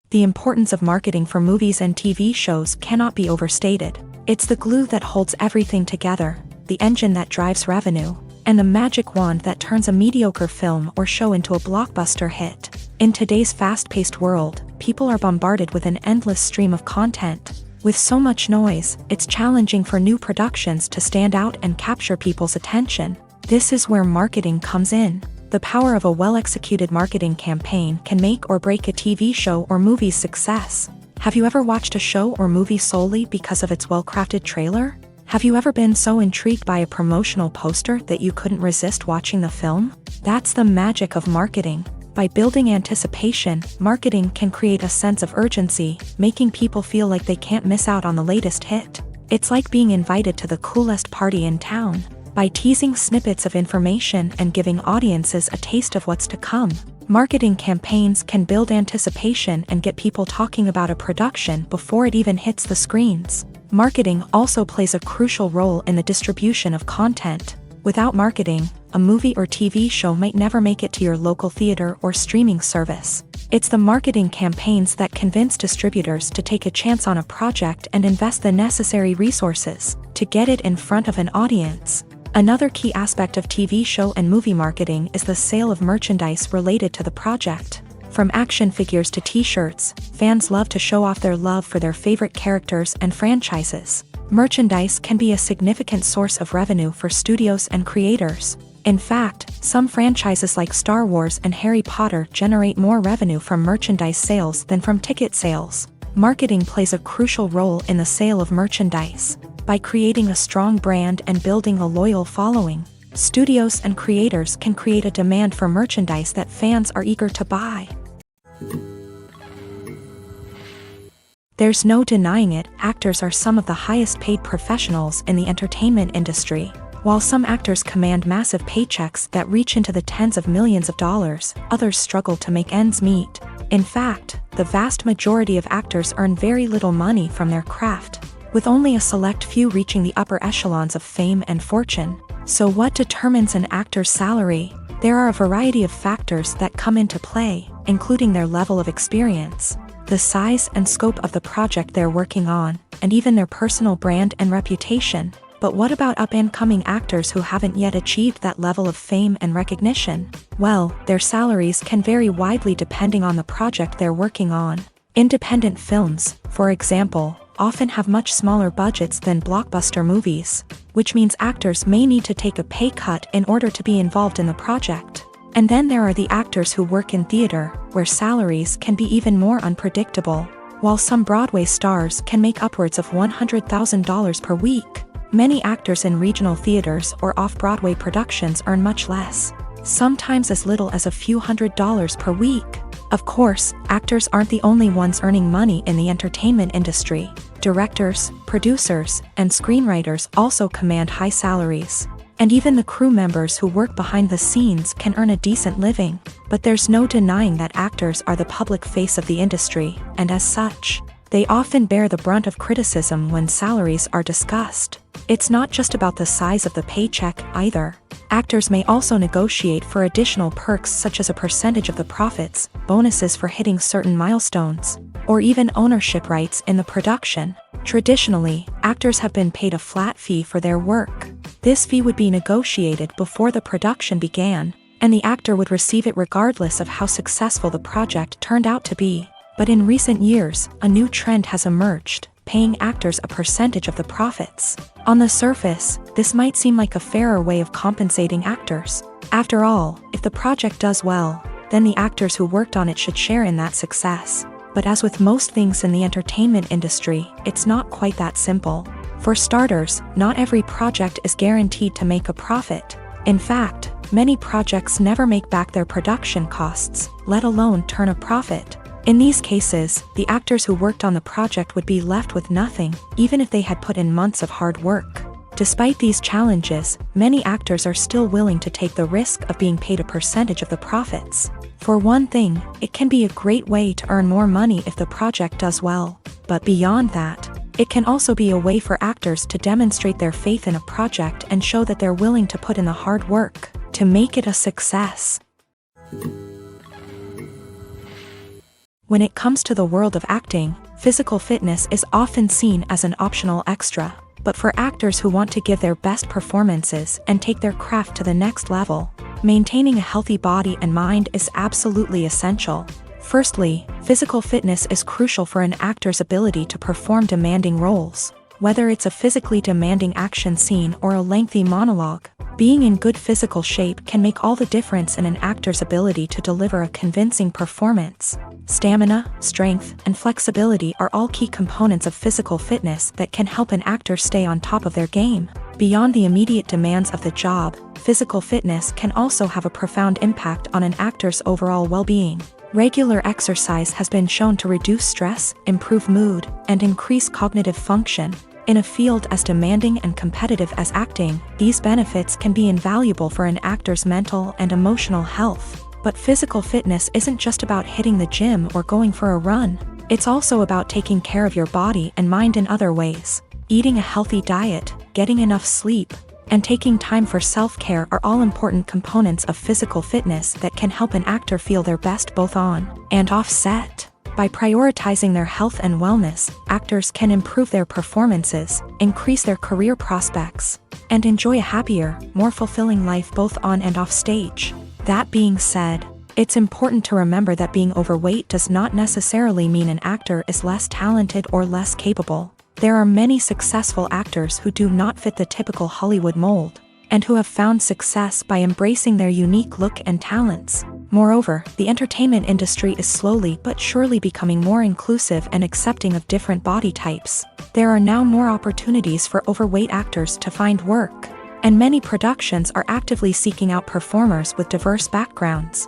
The importance of marketing for movies and TV shows cannot be overstated. It's the glue that holds everything together, the engine that drives revenue, and the magic wand that turns a mediocre film or show into a blockbuster hit. In today's fast-paced world, people are bombarded with an endless stream of content. With so much noise, it's challenging for new productions to stand out and capture people's attention. This is where marketing comes in. The power of a well-executed marketing campaign can make or break a TV show or movie's success. Have you ever watched a show or movie solely because of its well-crafted trailer? Have you ever been so intrigued by a promotional poster that you couldn't resist watching the film? That's the magic of marketing. By building anticipation, marketing can create a sense of urgency, making people feel like they can't miss out on the latest hit. It's like being invited to the coolest party in town. By teasing snippets of information and giving audiences a taste of what's to come, marketing campaigns can build anticipation and get people talking about a production before it even hits the screens. Marketing also plays a crucial role in the distribution of content. Without marketing, a movie or TV show might never make it to your local theater or streaming service. It's the marketing campaigns that convince distributors to take a chance on a project and invest the necessary resources to get it in front of an audience. Another key aspect of TV show and movie marketing is the sale of merchandise related to the project. From action figures to t-shirts, fans love to show off their love for their favorite characters and franchises. Merchandise can be a significant source of revenue for studios and creators. In fact, some franchises like Star Wars and Harry Potter generate more revenue from merchandise sales than from ticket sales. Marketing plays a crucial role in the sale of merchandise. By creating a strong brand and building a loyal following, studios and creators can create a demand for merchandise that fans are eager to buy. There's no denying it, actors are some of the highest paid professionals in the entertainment industry. While some actors command massive paychecks that reach into the tens of millions of dollars, others struggle to make ends meet. In fact, the vast majority of actors earn very little money from their craft, with only a select few reaching the upper echelons of fame and fortune. So what determines an actor's salary? There are a variety of factors that come into play, including their level of experience, the size and scope of the project they're working on, and even their personal brand and reputation. But what about up-and-coming actors who haven't yet achieved that level of fame and recognition? Well, their salaries can vary widely depending on the project they're working on. Independent films, for example, often have much smaller budgets than blockbuster movies, which means actors may need to take a pay cut in order to be involved in the project. And then there are the actors who work in theater, where salaries can be even more unpredictable. While some Broadway stars can make upwards of $100,000 per week, many actors in regional theaters or off-Broadway productions earn much less, sometimes as little as a few $100s per week. Of course, actors aren't the only ones earning money in the entertainment industry. Directors, producers, and screenwriters also command high salaries. And even the crew members who work behind the scenes can earn a decent living. But there's no denying that actors are the public face of the industry, and as such, they often bear the brunt of criticism when salaries are discussed. It's not just about the size of the paycheck, either. Actors may also negotiate for additional perks such as a percentage of the profits, bonuses for hitting certain milestones, or even ownership rights in the production. Traditionally, actors have been paid a flat fee for their work. This fee would be negotiated before the production began, and the actor would receive it regardless of how successful the project turned out to be. But in recent years, a new trend has emerged, paying actors a percentage of the profits. On the surface, this might seem like a fairer way of compensating actors. After all, if the project does well, then the actors who worked on it should share in that success. But as with most things in the entertainment industry, it's not quite that simple. For starters, not every project is guaranteed to make a profit. In fact, many projects never make back their production costs, let alone turn a profit. In these cases, the actors who worked on the project would be left with nothing, even if they had put in months of hard work. Despite these challenges, many actors are still willing to take the risk of being paid a percentage of the profits. For one thing, it can be a great way to earn more money if the project does well. But beyond that, it can also be a way for actors to demonstrate their faith in a project and show that they're willing to put in the hard work to make it a success. When it comes to the world of acting, physical fitness is often seen as an optional extra. But for actors who want to give their best performances and take their craft to the next level, maintaining a healthy body and mind is absolutely essential. Firstly, physical fitness is crucial for an actor's ability to perform demanding roles. Whether it's a physically demanding action scene or a lengthy monologue, being in good physical shape can make all the difference in an actor's ability to deliver a convincing performance. Stamina, strength, and flexibility are all key components of physical fitness that can help an actor stay on top of their game. Beyond the immediate demands of the job, physical fitness can also have a profound impact on an actor's overall well-being. Regular exercise has been shown to reduce stress, improve mood, and increase cognitive function. In a field as demanding and competitive as acting, these benefits can be invaluable for an actor's mental and emotional health. But physical fitness isn't just about hitting the gym or going for a run. It's also about taking care of your body and mind in other ways. Eating a healthy diet, getting enough sleep, and taking time for self-care are all important components of physical fitness that can help an actor feel their best both on and off set. By prioritizing their health and wellness, actors can improve their performances, increase their career prospects, and enjoy a happier, more fulfilling life both on and off stage. That being said, it's important to remember that being overweight does not necessarily mean an actor is less talented or less capable. There are many successful actors who do not fit the typical Hollywood mold, and who have found success by embracing their unique look and talents. Moreover, the entertainment industry is slowly but surely becoming more inclusive and accepting of different body types. There are now more opportunities for overweight actors to find work, and many productions are actively seeking out performers with diverse backgrounds.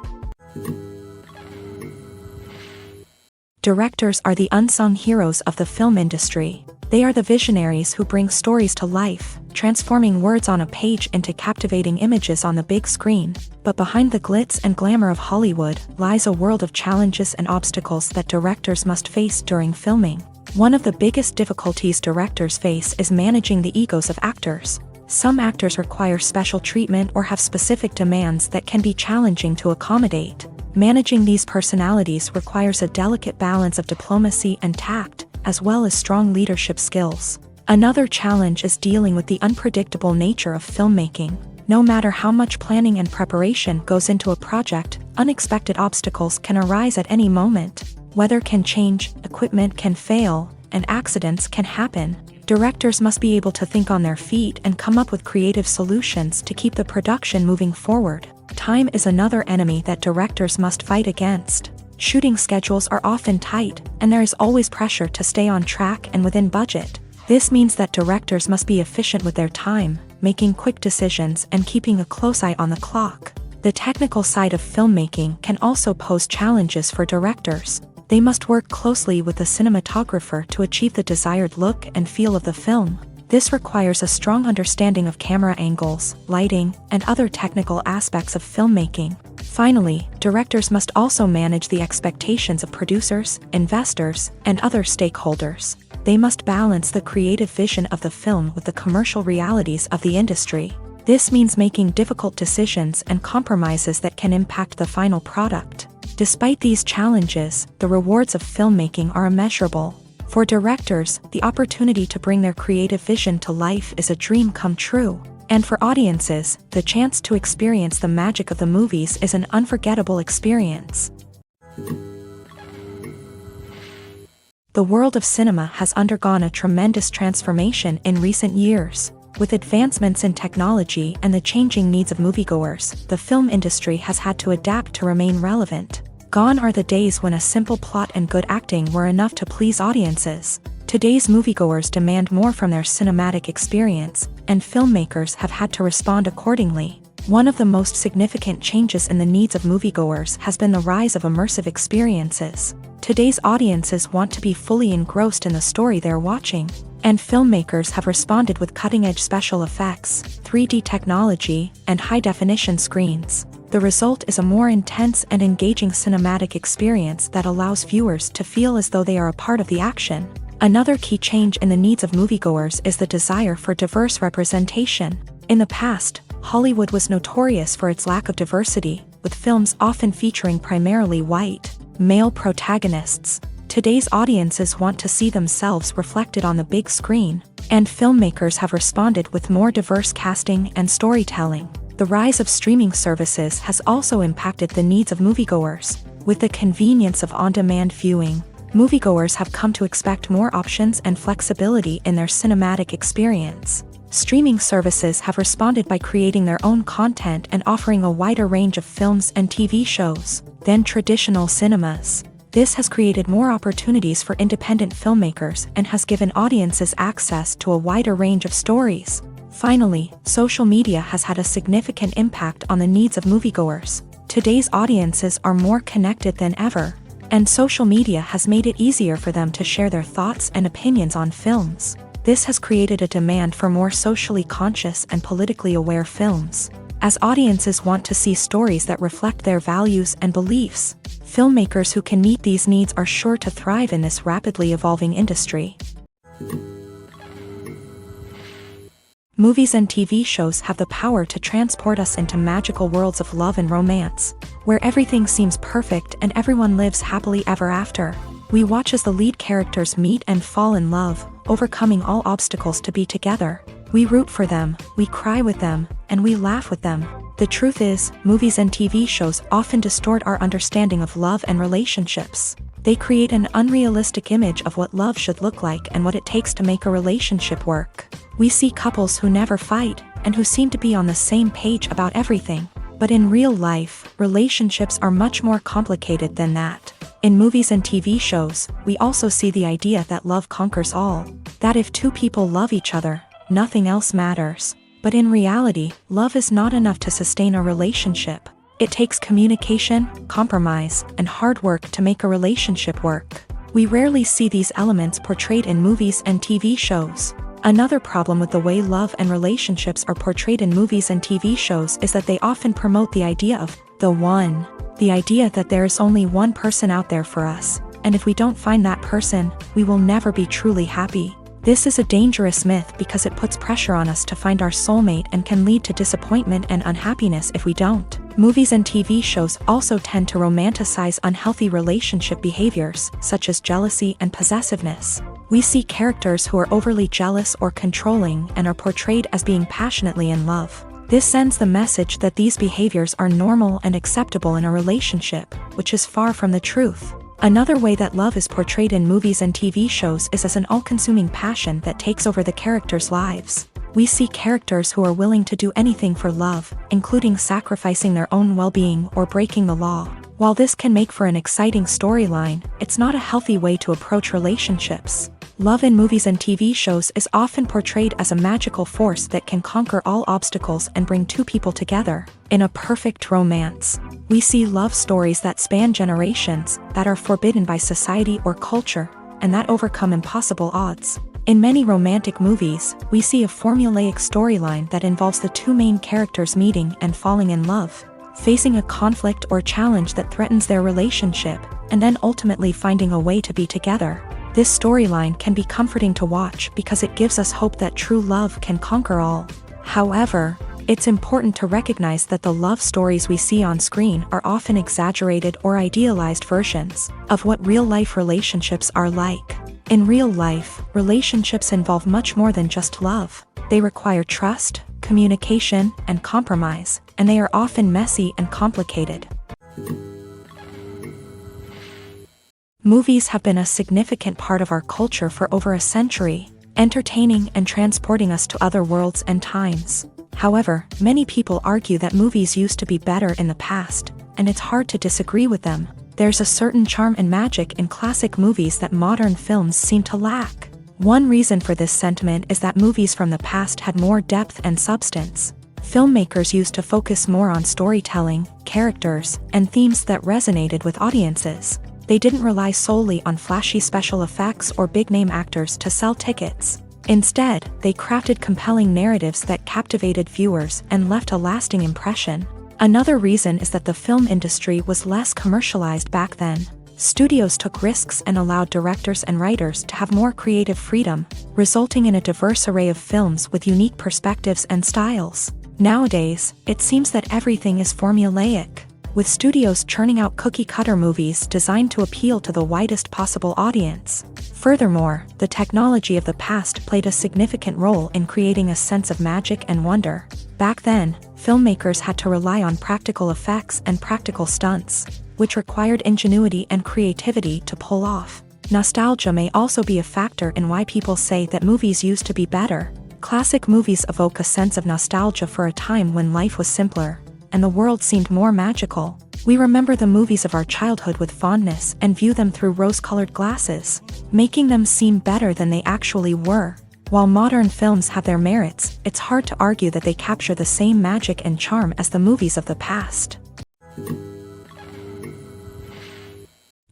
Directors are the unsung heroes of the film industry. They are the visionaries who bring stories to life, transforming words on a page into captivating images on the big screen. But behind the glitz and glamour of Hollywood lies a world of challenges and obstacles that directors must face during filming. One of the biggest difficulties directors face is managing the egos of actors. Some actors require special treatment or have specific demands that can be challenging to accommodate. Managing these personalities requires a delicate balance of diplomacy and tact, as well as strong leadership skills. Another challenge is dealing with the unpredictable nature of filmmaking. No matter how much planning and preparation goes into a project, unexpected obstacles can arise at any moment. Weather can change, equipment can fail, and accidents can happen. Directors must be able to think on their feet and come up with creative solutions to keep the production moving forward. Time is another enemy that directors must fight against. Shooting schedules are often tight, and there is always pressure to stay on track and within budget. This means that directors must be efficient with their time, making quick decisions and keeping a close eye on the clock. The technical side of filmmaking can also pose challenges for directors. They must work closely with the cinematographer to achieve the desired look and feel of the film. This requires a strong understanding of camera angles, lighting, and other technical aspects of filmmaking. Finally, directors must also manage the expectations of producers, investors, and other stakeholders. They must balance the creative vision of the film with the commercial realities of the industry. This means making difficult decisions and compromises that can impact the final product. Despite these challenges, the rewards of filmmaking are immeasurable. For directors, the opportunity to bring their creative vision to life is a dream come true. And for audiences, the chance to experience the magic of the movies is an unforgettable experience. The world of cinema has undergone a tremendous transformation in recent years. With advancements in technology and the changing needs of moviegoers, the film industry has had to adapt to remain relevant. Gone are the days when a simple plot and good acting were enough to please audiences. Today's moviegoers demand more from their cinematic experience, and filmmakers have had to respond accordingly. One of the most significant changes in the needs of moviegoers has been the rise of immersive experiences. Today's audiences want to be fully engrossed in the story they're watching, and filmmakers have responded with cutting-edge special effects, 3D technology, and high-definition screens. The result is a more intense and engaging cinematic experience that allows viewers to feel as though they are a part of the action. Another key change in the needs of moviegoers is the desire for diverse representation. In the past, Hollywood was notorious for its lack of diversity, with films often featuring primarily white, male protagonists. Today's audiences want to see themselves reflected on the big screen, and filmmakers have responded with more diverse casting and storytelling. The rise of streaming services has also impacted the needs of moviegoers. With the convenience of on-demand viewing, moviegoers have come to expect more options and flexibility in their cinematic experience. Streaming services have responded by creating their own content and offering a wider range of films and TV shows than traditional cinemas. This has created more opportunities for independent filmmakers and has given audiences access to a wider range of stories. Finally, social media has had a significant impact on the needs of moviegoers. Today's audiences are more connected than ever, and social media has made it easier for them to share their thoughts and opinions on films. This has created a demand for more socially conscious and politically aware films. As audiences want to see stories that reflect their values and beliefs, filmmakers who can meet these needs are sure to thrive in this rapidly evolving industry. Movies and TV shows have the power to transport us into magical worlds of love and romance, where everything seems perfect and everyone lives happily ever after. We watch as the lead characters meet and fall in love, overcoming all obstacles to be together. We root for them, we cry with them, and we laugh with them. The truth is, movies and TV shows often distort our understanding of love and relationships. They create an unrealistic image of what love should look like and what it takes to make a relationship work. We see couples who never fight, and who seem to be on the same page about everything. But in real life, relationships are much more complicated than that. In movies and TV shows, we also see the idea that love conquers all. That if two people love each other, nothing else matters. But in reality, love is not enough to sustain a relationship. It takes communication, compromise, and hard work to make a relationship work. We rarely see these elements portrayed in movies and TV shows. Another problem with the way love and relationships are portrayed in movies and TV shows is that they often promote the idea of the one. The idea that there is only one person out there for us, and if we don't find that person, we will never be truly happy. This is a dangerous myth because it puts pressure on us to find our soulmate and can lead to disappointment and unhappiness if we don't. Movies and TV shows also tend to romanticize unhealthy relationship behaviors, such as jealousy and possessiveness. We see characters who are overly jealous or controlling and are portrayed as being passionately in love. This sends the message that these behaviors are normal and acceptable in a relationship, which is far from the truth. Another way that love is portrayed in movies and TV shows is as an all-consuming passion that takes over the characters' lives. We see characters who are willing to do anything for love, including sacrificing their own well-being or breaking the law. While this can make for an exciting storyline, it's not a healthy way to approach relationships. Love in movies and TV shows is often portrayed as a magical force that can conquer all obstacles and bring two people together in a perfect romance. We see love stories that span generations, that are forbidden by society or culture, and that overcome impossible odds. In many romantic movies, we see a formulaic storyline that involves the two main characters meeting and falling in love, facing a conflict or challenge that threatens their relationship, and then ultimately finding a way to be together. This storyline can be comforting to watch because it gives us hope that true love can conquer all. However, it's important to recognize that the love stories we see on screen are often exaggerated or idealized versions of what real-life relationships are like. In real life, relationships involve much more than just love. They require trust, communication, and compromise, and they are often messy and complicated. Movies have been a significant part of our culture for over a century, entertaining and transporting us to other worlds and times. However, many people argue that movies used to be better in the past, and it's hard to disagree with them. There's a certain charm and magic in classic movies that modern films seem to lack. One reason for this sentiment is that movies from the past had more depth and substance. Filmmakers used to focus more on storytelling, characters, and themes that resonated with audiences. They didn't rely solely on flashy special effects or big-name actors to sell tickets. Instead, they crafted compelling narratives that captivated viewers and left a lasting impression. Another reason is that the film industry was less commercialized back then. Studios took risks and allowed directors and writers to have more creative freedom, resulting in a diverse array of films with unique perspectives and styles. Nowadays, it seems that everything is formulaic, with studios churning out cookie-cutter movies designed to appeal to the widest possible audience. Furthermore, the technology of the past played a significant role in creating a sense of magic and wonder. Back then, filmmakers had to rely on practical effects and practical stunts, which required ingenuity and creativity to pull off. Nostalgia may also be a factor in why people say that movies used to be better. Classic movies evoke a sense of nostalgia for a time when life was simpler, and the world seemed more magical. We remember the movies of our childhood with fondness and view them through rose-colored glasses, making them seem better than they actually were. While modern films have their merits, it's hard to argue that they capture the same magic and charm as the movies of the past.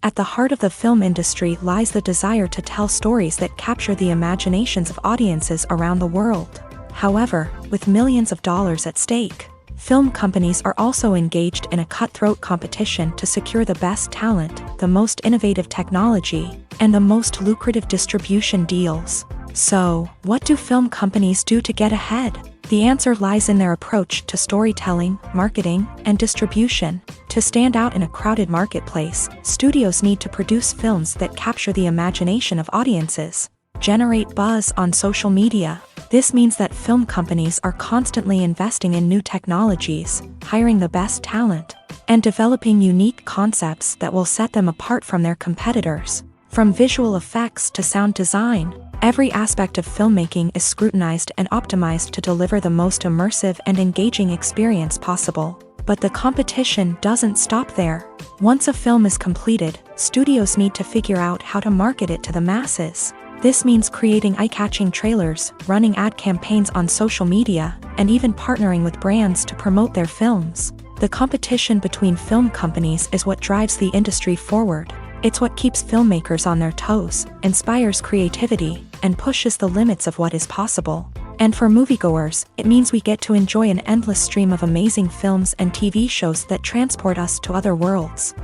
At the heart of the film industry lies the desire to tell stories that capture the imaginations of audiences around the world. However, with millions of dollars at stake, film companies are also engaged in a cutthroat competition to secure the best talent, the most innovative technology, and the most lucrative distribution deals. So, what do film companies do to get ahead? The answer lies in their approach to storytelling, marketing, and distribution. To stand out in a crowded marketplace, studios need to produce films that capture the imagination of audiences, generate buzz on social media. This means that film companies are constantly investing in new technologies, hiring the best talent, and developing unique concepts that will set them apart from their competitors. From visual effects to sound design, every aspect of filmmaking is scrutinized and optimized to deliver the most immersive and engaging experience possible. But the competition doesn't stop there. Once a film is completed, studios need to figure out how to market it to the masses. This means creating eye-catching trailers, running ad campaigns on social media, and even partnering with brands to promote their films. The competition between film companies is what drives the industry forward. It's what keeps filmmakers on their toes, inspires creativity, and pushes the limits of what is possible. And for moviegoers, it means we get to enjoy an endless stream of amazing films and TV shows that transport us to other worlds.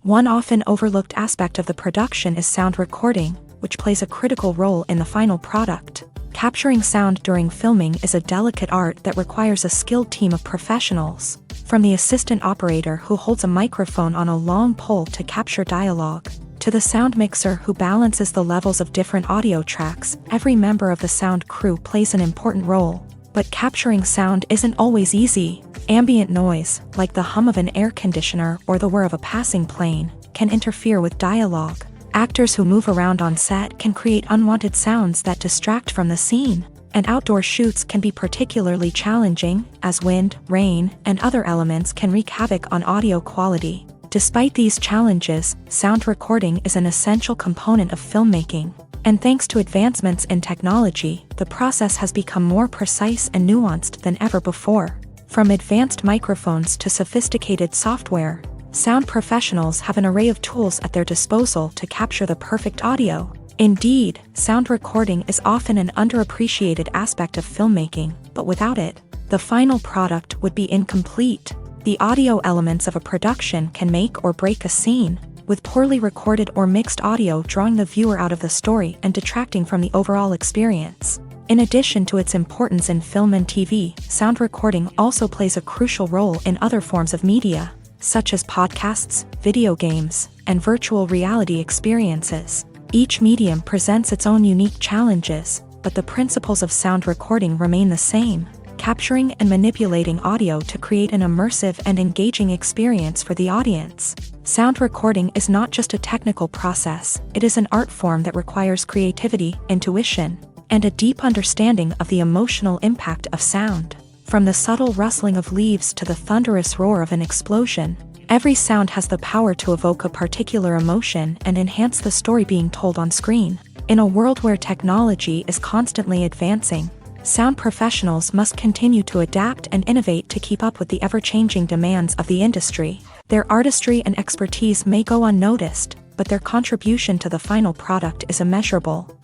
One often overlooked aspect of the production is sound recording, which plays a critical role in the final product. Capturing sound during filming is a delicate art that requires a skilled team of professionals. From the assistant operator who holds a microphone on a long pole to capture dialogue, to the sound mixer who balances the levels of different audio tracks, every member of the sound crew plays an important role. But capturing sound isn't always easy. Ambient noise, like the hum of an air conditioner or the whir of a passing plane, can interfere with dialogue. Actors who move around on set can create unwanted sounds that distract from the scene. And outdoor shoots can be particularly challenging, as wind, rain, and other elements can wreak havoc on audio quality. Despite these challenges, sound recording is an essential component of filmmaking. And thanks to advancements in technology, the process has become more precise and nuanced than ever before. From advanced microphones to sophisticated software, sound professionals have an array of tools at their disposal to capture the perfect audio. Indeed, sound recording is often an underappreciated aspect of filmmaking, but without it, the final product would be incomplete. The audio elements of a production can make or break a scene, with poorly recorded or mixed audio drawing the viewer out of the story and detracting from the overall experience. In addition to its importance in film and TV, sound recording also plays a crucial role in other forms of media, such as podcasts, video games, and virtual reality experiences. Each medium presents its own unique challenges, but the principles of sound recording remain the same, capturing and manipulating audio to create an immersive and engaging experience for the audience. Sound recording is not just a technical process, it is an art form that requires creativity, intuition, and a deep understanding of the emotional impact of sound. From the subtle rustling of leaves to the thunderous roar of an explosion, every sound has the power to evoke a particular emotion and enhance the story being told on screen. In a world where technology is constantly advancing, sound professionals must continue to adapt and innovate to keep up with the ever-changing demands of the industry. Their artistry and expertise may go unnoticed, but their contribution to the final product is immeasurable.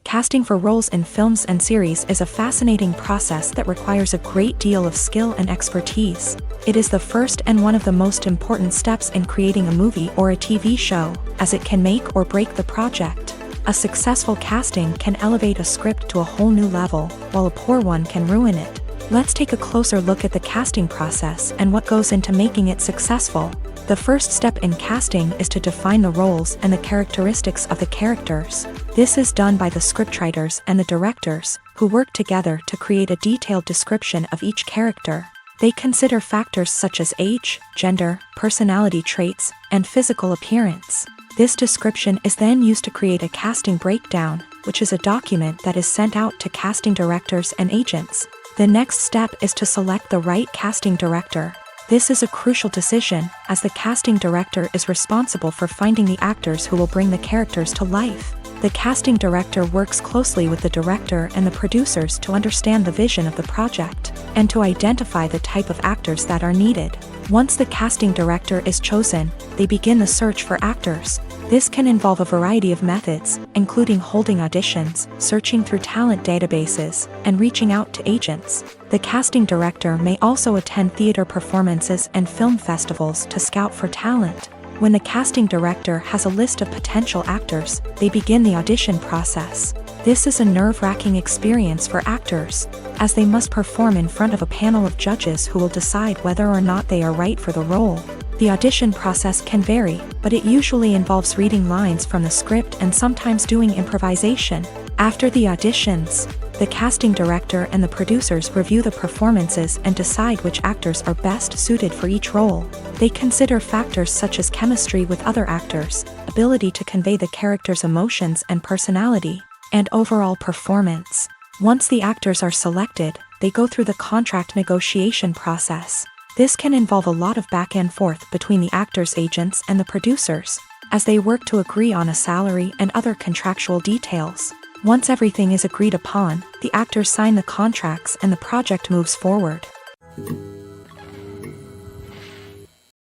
Casting for roles in films and series is a fascinating process that requires a great deal of skill and expertise. It is the first and one of the most important steps in creating a movie or a TV show, as it can make or break the project. A successful casting can elevate a script to a whole new level, while a poor one can ruin it. Let's take a closer look at the casting process and what goes into making it successful. The first step in casting is to define the roles and the characteristics of the characters. This is done by the scriptwriters and the directors, who work together to create a detailed description of each character. They consider factors such as age, gender, personality traits, and physical appearance. This description is then used to create a casting breakdown, which is a document that is sent out to casting directors and agents. The next step is to select the right casting director. This is a crucial decision, as the casting director is responsible for finding the actors who will bring the characters to life. The casting director works closely with the director and the producers to understand the vision of the project, and to identify the type of actors that are needed. Once the casting director is chosen, they begin the search for actors. This can involve a variety of methods, including holding auditions, searching through talent databases, and reaching out to agents. The casting director may also attend theater performances and film festivals to scout for talent. When the casting director has a list of potential actors, they begin the audition process. This is a nerve-wracking experience for actors, as they must perform in front of a panel of judges who will decide whether or not they are right for the role. The audition process can vary, but it usually involves reading lines from the script and sometimes doing improvisation. After the auditions, the casting director and the producers review the performances and decide which actors are best suited for each role. They consider factors such as chemistry with other actors, ability to convey the character's emotions and personality, and overall performance. Once the actors are selected, they go through the contract negotiation process. This can involve a lot of back and forth between the actors' agents and the producers, as they work to agree on a salary and other contractual details. Once everything is agreed upon, the actors sign the contracts and the project moves forward.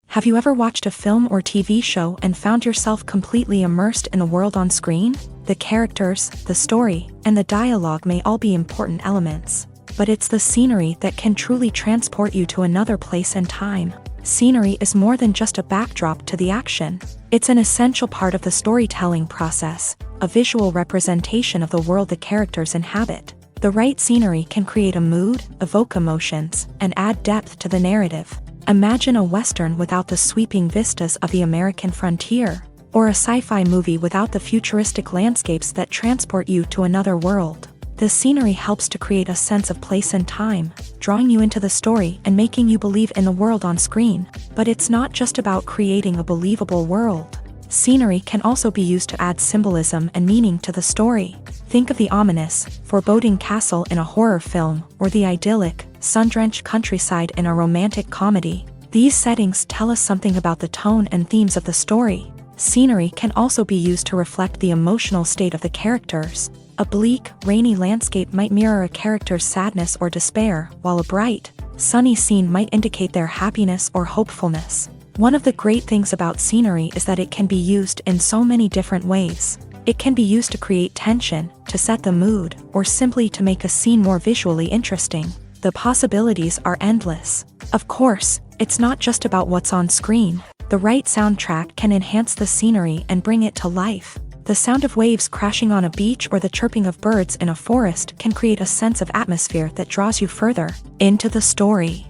Have you ever watched a film or TV show and found yourself completely immersed in the world on screen? The characters, the story, and the dialogue may all be important elements, but it's the scenery that can truly transport you to another place and time. Scenery is more than just a backdrop to the action. It's an essential part of the storytelling process, a visual representation of the world the characters inhabit. The right scenery can create a mood, evoke emotions, and add depth to the narrative. Imagine a Western without the sweeping vistas of the American frontier, or a sci-fi movie without the futuristic landscapes that transport you to another world. The scenery helps to create a sense of place and time, drawing you into the story and making you believe in the world on screen. But it's not just about creating a believable world. Scenery can also be used to add symbolism and meaning to the story. Think of the ominous, foreboding castle in a horror film, or the idyllic, sun-drenched countryside in a romantic comedy. These settings tell us something about the tone and themes of the story. Scenery can also be used to reflect the emotional state of the characters. A bleak, rainy landscape might mirror a character's sadness or despair, while a bright, sunny scene might indicate their happiness or hopefulness. One of the great things about scenery is that it can be used in so many different ways. It can be used to create tension, to set the mood, or simply to make a scene more visually interesting. The possibilities are endless. Of course, it's not just about what's on screen. The right soundtrack can enhance the scenery and bring it to life. The sound of waves crashing on a beach or the chirping of birds in a forest can create a sense of atmosphere that draws you further into the story.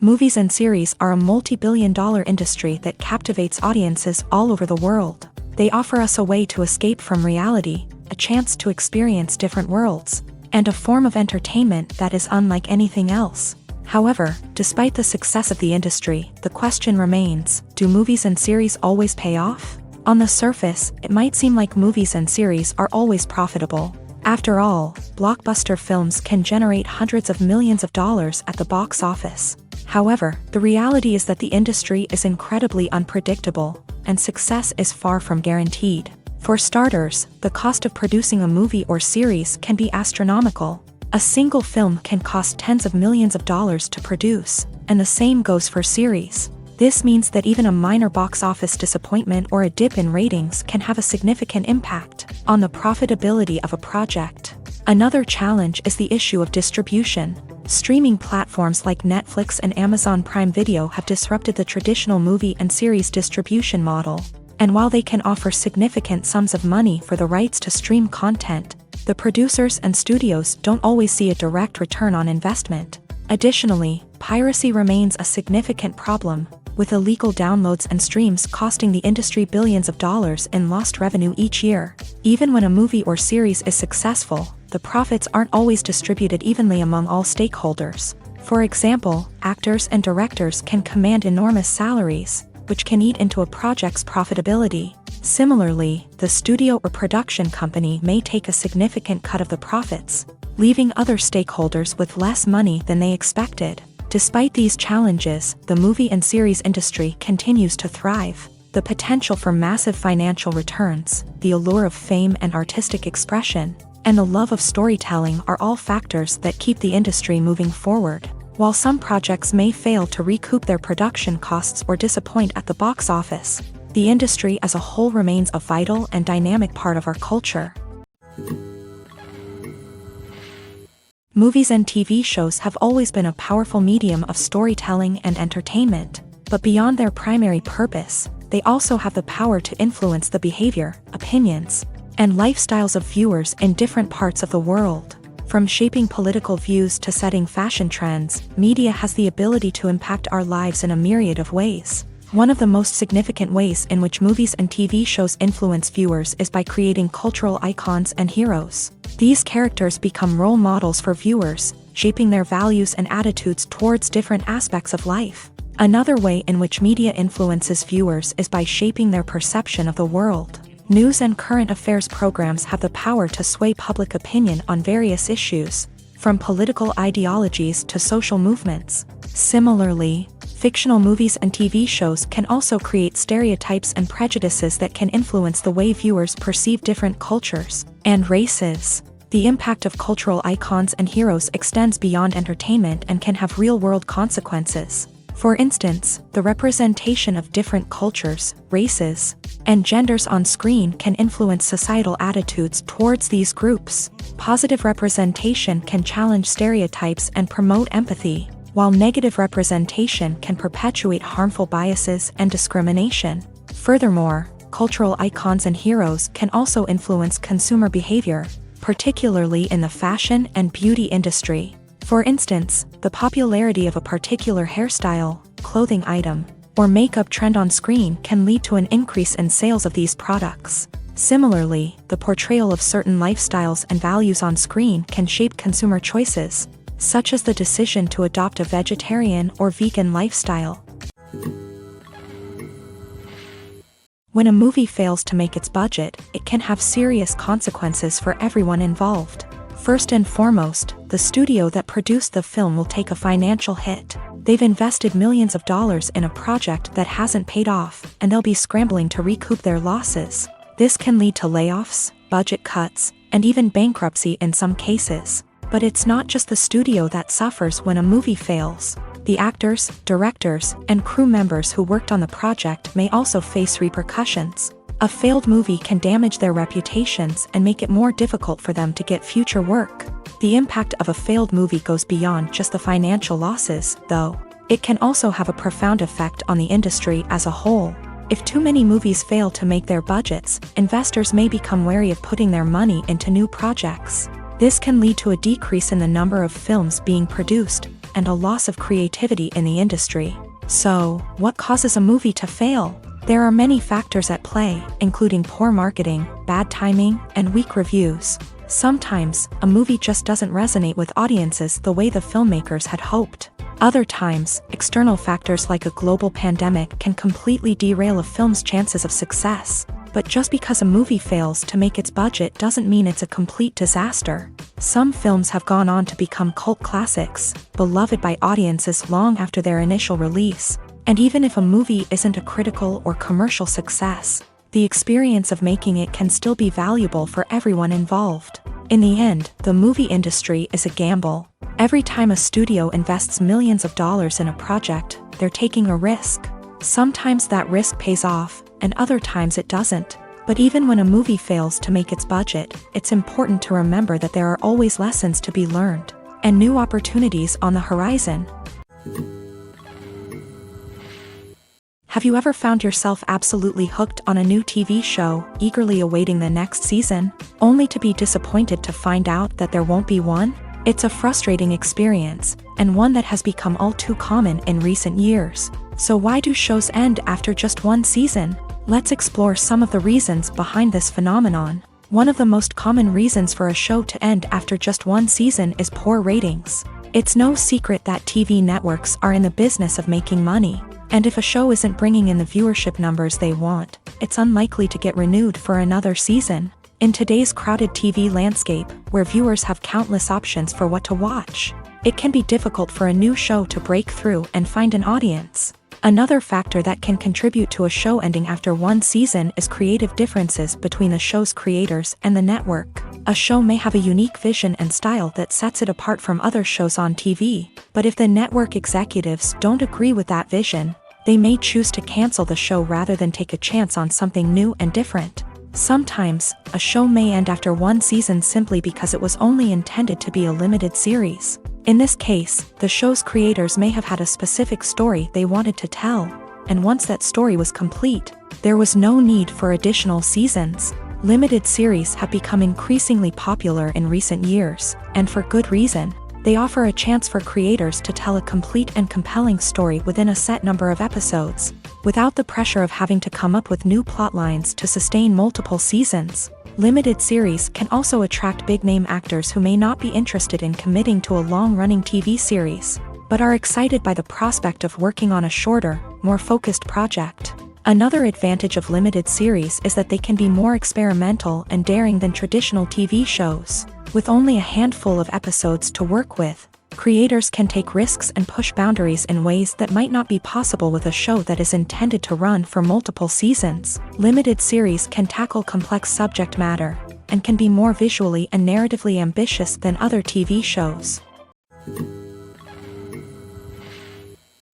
Movies and series are a multi-billion-dollar industry that captivates audiences all over the world. They offer us a way to escape from reality, a chance to experience different worlds, and a form of entertainment that is unlike anything else. However, despite the success of the industry, the question remains, do movies and series always pay off? On the surface, it might seem like movies and series are always profitable. After all, blockbuster films can generate hundreds of millions of dollars at the box office. However, the reality is that the industry is incredibly unpredictable, and success is far from guaranteed. For starters, the cost of producing a movie or series can be astronomical. A single film can cost tens of millions of dollars to produce, and the same goes for series. This means that even a minor box office disappointment or a dip in ratings can have a significant impact on the profitability of a project. Another challenge is the issue of distribution. Streaming platforms like Netflix and Amazon Prime Video have disrupted the traditional movie and series distribution model. And while they can offer significant sums of money for the rights to stream content, the producers and studios don't always see a direct return on investment. Additionally, piracy remains a significant problem, with illegal downloads and streams costing the industry billions of dollars in lost revenue each year. Even when a movie or series is successful, the profits aren't always distributed evenly among all stakeholders. For example, actors and directors can command enormous salaries, which can eat into a project's profitability. Similarly, the studio or production company may take a significant cut of the profits, leaving other stakeholders with less money than they expected. Despite these challenges, the movie and series industry continues to thrive. The potential for massive financial returns, the allure of fame and artistic expression, and the love of storytelling are all factors that keep the industry moving forward. While some projects may fail to recoup their production costs or disappoint at the box office, the industry as a whole remains a vital and dynamic part of our culture. Movies and TV shows have always been a powerful medium of storytelling and entertainment, but beyond their primary purpose, they also have the power to influence the behavior, opinions, and lifestyles of viewers in different parts of the world. From shaping political views to setting fashion trends, media has the ability to impact our lives in a myriad of ways. One of the most significant ways in which movies and TV shows influence viewers is by creating cultural icons and heroes. These characters become role models for viewers, shaping their values and attitudes towards different aspects of life. Another way in which media influences viewers is by shaping their perception of the world. News and current affairs programs have the power to sway public opinion on various issues, from political ideologies to social movements. Similarly, fictional movies and TV shows can also create stereotypes and prejudices that can influence the way viewers perceive different cultures and races. The impact of cultural icons and heroes extends beyond entertainment and can have real-world consequences. For instance, the representation of different cultures, races, and genders on screen can influence societal attitudes towards these groups. Positive representation can challenge stereotypes and promote empathy, while negative representation can perpetuate harmful biases and discrimination. Furthermore, cultural icons and heroes can also influence consumer behavior, particularly in the fashion and beauty industry. For instance, the popularity of a particular hairstyle, clothing item, or makeup trend on screen can lead to an increase in sales of these products. Similarly, the portrayal of certain lifestyles and values on screen can shape consumer choices, such as the decision to adopt a vegetarian or vegan lifestyle. When a movie fails to make its budget, it can have serious consequences for everyone involved. First and foremost, the studio that produced the film will take a financial hit. They've invested millions of dollars in a project that hasn't paid off, and they'll be scrambling to recoup their losses. This can lead to layoffs, budget cuts, and even bankruptcy in some cases. But it's not just the studio that suffers when a movie fails. The actors, directors, and crew members who worked on the project may also face repercussions. A failed movie can damage their reputations and make it more difficult for them to get future work. The impact of a failed movie goes beyond just the financial losses, though. It can also have a profound effect on the industry as a whole. If too many movies fail to make their budgets, investors may become wary of putting their money into new projects. This can lead to a decrease in the number of films being produced, and a loss of creativity in the industry. So, what causes a movie to fail? There are many factors at play, including poor marketing, bad timing, and weak reviews. Sometimes, a movie just doesn't resonate with audiences the way the filmmakers had hoped. Other times, external factors like a global pandemic can completely derail a film's chances of success. But just because a movie fails to make its budget doesn't mean it's a complete disaster. Some films have gone on to become cult classics, beloved by audiences long after their initial release. And even if a movie isn't a critical or commercial success, the experience of making it can still be valuable for everyone involved. In the end, the movie industry is a gamble. Every time a studio invests millions of dollars in a project, they're taking a risk. Sometimes that risk pays off, and other times it doesn't. But even when a movie fails to make its budget, it's important to remember that there are always lessons to be learned, and new opportunities on the horizon. Have you ever found yourself absolutely hooked on a new TV show, eagerly awaiting the next season, only to be disappointed to find out that there won't be one? It's a frustrating experience, and one that has become all too common in recent years. So why do shows end after just one season? Let's explore some of the reasons behind this phenomenon. One of the most common reasons for a show to end after just one season is poor ratings. It's no secret that TV networks are in the business of making money. And if a show isn't bringing in the viewership numbers they want, it's unlikely to get renewed for another season. In today's crowded TV landscape, where viewers have countless options for what to watch, it can be difficult for a new show to break through and find an audience. Another factor that can contribute to a show ending after one season is creative differences between the show's creators and the network. A show may have a unique vision and style that sets it apart from other shows on TV, but if the network executives don't agree with that vision, they may choose to cancel the show rather than take a chance on something new and different. Sometimes, a show may end after one season simply because it was only intended to be a limited series. In this case, the show's creators may have had a specific story they wanted to tell, and once that story was complete, there was no need for additional seasons. Limited series have become increasingly popular in recent years, and for good reason. They offer a chance for creators to tell a complete and compelling story within a set number of episodes, without the pressure of having to come up with new plotlines to sustain multiple seasons. Limited series can also attract big-name actors who may not be interested in committing to a long-running TV series, but are excited by the prospect of working on a shorter, more focused project. Another advantage of limited series is that they can be more experimental and daring than traditional TV shows. With only a handful of episodes to work with, creators can take risks and push boundaries in ways that might not be possible with a show that is intended to run for multiple seasons. Limited series can tackle complex subject matter, and can be more visually and narratively ambitious than other TV shows.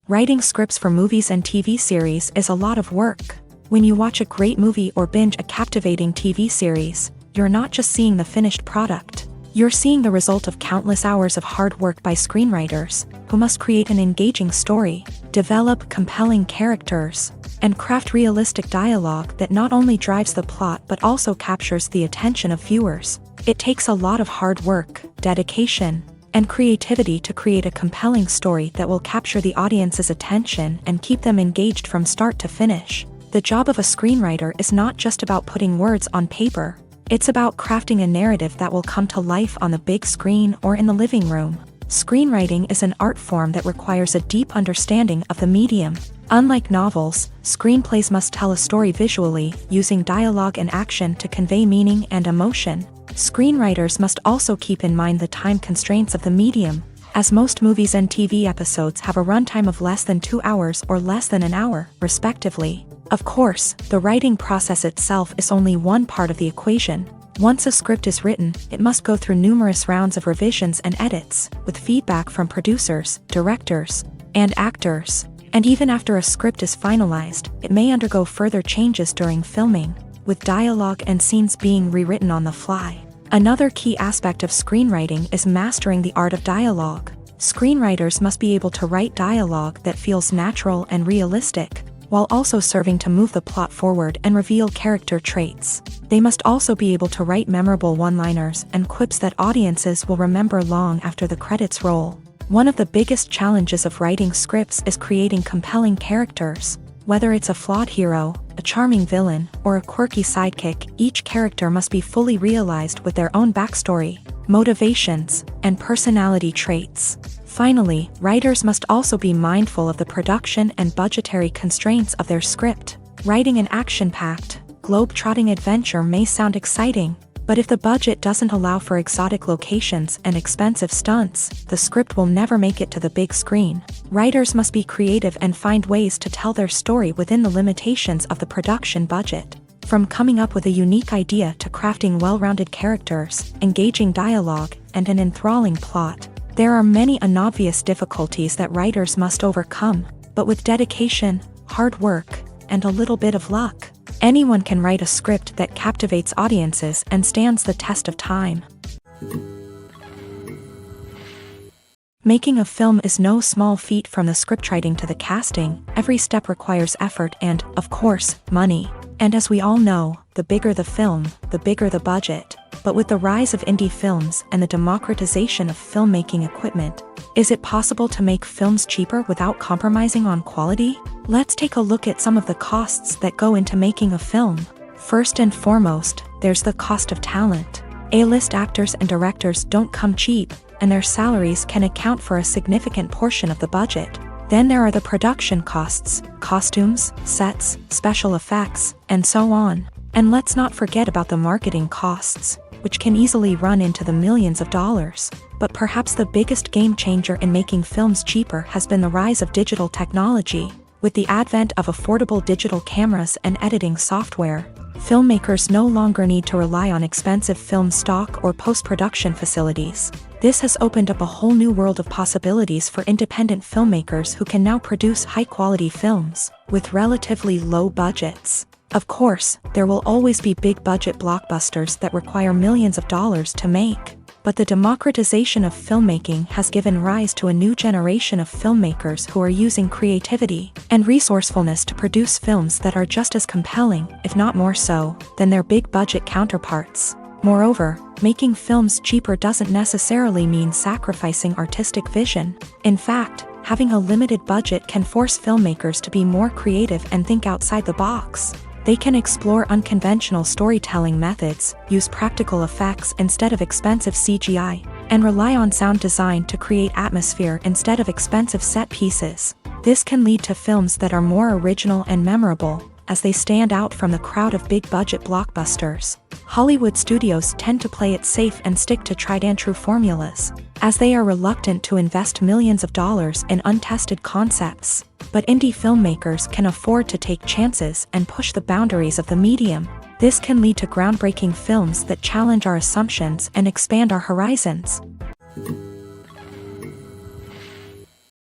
Writing scripts for movies and TV series is a lot of work. When you watch a great movie or binge a captivating TV series, you're not just seeing the finished product. You're seeing the result of countless hours of hard work by screenwriters, who must create an engaging story, develop compelling characters, and craft realistic dialogue that not only drives the plot but also captures the attention of viewers. It takes a lot of hard work, dedication, and creativity to create a compelling story that will capture the audience's attention and keep them engaged from start to finish. The job of a screenwriter is not just about putting words on paper. It's about crafting a narrative that will come to life on the big screen or in the living room. Screenwriting is an art form that requires a deep understanding of the medium. Unlike novels, screenplays must tell a story visually, using dialogue and action to convey meaning and emotion. Screenwriters must also keep in mind the time constraints of the medium, as most movies and TV episodes have a runtime of less than 2 hours or less than an hour, respectively. Of course, the writing process itself is only one part of the equation. Once a script is written, it must go through numerous rounds of revisions and edits, with feedback from producers, directors, and actors. And even after a script is finalized, it may undergo further changes during filming, with dialogue and scenes being rewritten on the fly. Another key aspect of screenwriting is mastering the art of dialogue. Screenwriters must be able to write dialogue that feels natural and realistic, while also serving to move the plot forward and reveal character traits. They must also be able to write memorable one-liners and quips that audiences will remember long after the credits roll. One of the biggest challenges of writing scripts is creating compelling characters. Whether it's a flawed hero, a charming villain, or a quirky sidekick, each character must be fully realized with their own backstory, motivations, and personality traits. Finally, writers must also be mindful of the production and budgetary constraints of their script. Writing an action-packed, globe-trotting adventure may sound exciting, but if the budget doesn't allow for exotic locations and expensive stunts, the script will never make it to the big screen. Writers must be creative and find ways to tell their story within the limitations of the production budget. From coming up with a unique idea to crafting well-rounded characters, engaging dialogue, and an enthralling plot, there are many unobvious difficulties that writers must overcome, but with dedication, hard work, and a little bit of luck, anyone can write a script that captivates audiences and stands the test of time. Making a film is no small feat. From the scriptwriting to the casting, every step requires effort and, of course, money. And as we all know, the bigger the film, the bigger the budget. But with the rise of indie films and the democratization of filmmaking equipment, is it possible to make films cheaper without compromising on quality? Let's take a look at some of the costs that go into making a film. First and foremost, there's the cost of talent. A-list actors and directors don't come cheap, and their salaries can account for a significant portion of the budget. Then there are the production costs, costumes, sets, special effects, and so on. And let's not forget about the marketing costs, which can easily run into the millions of dollars. But perhaps the biggest game changer in making films cheaper has been the rise of digital technology. With the advent of affordable digital cameras and editing software, filmmakers no longer need to rely on expensive film stock or post-production facilities. This has opened up a whole new world of possibilities for independent filmmakers who can now produce high-quality films with relatively low budgets. Of course, there will always be big-budget blockbusters that require millions of dollars to make. But the democratization of filmmaking has given rise to a new generation of filmmakers who are using creativity and resourcefulness to produce films that are just as compelling, if not more so, than their big-budget counterparts. Moreover, making films cheaper doesn't necessarily mean sacrificing artistic vision. In fact, having a limited budget can force filmmakers to be more creative and think outside the box. They can explore unconventional storytelling methods, use practical effects instead of expensive CGI, and rely on sound design to create atmosphere instead of expensive set pieces. This can lead to films that are more original and memorable, as they stand out from the crowd of big-budget blockbusters. Hollywood studios tend to play it safe and stick to tried-and-true formulas, as they are reluctant to invest millions of dollars in untested concepts. But indie filmmakers can afford to take chances and push the boundaries of the medium. This can lead to groundbreaking films that challenge our assumptions and expand our horizons.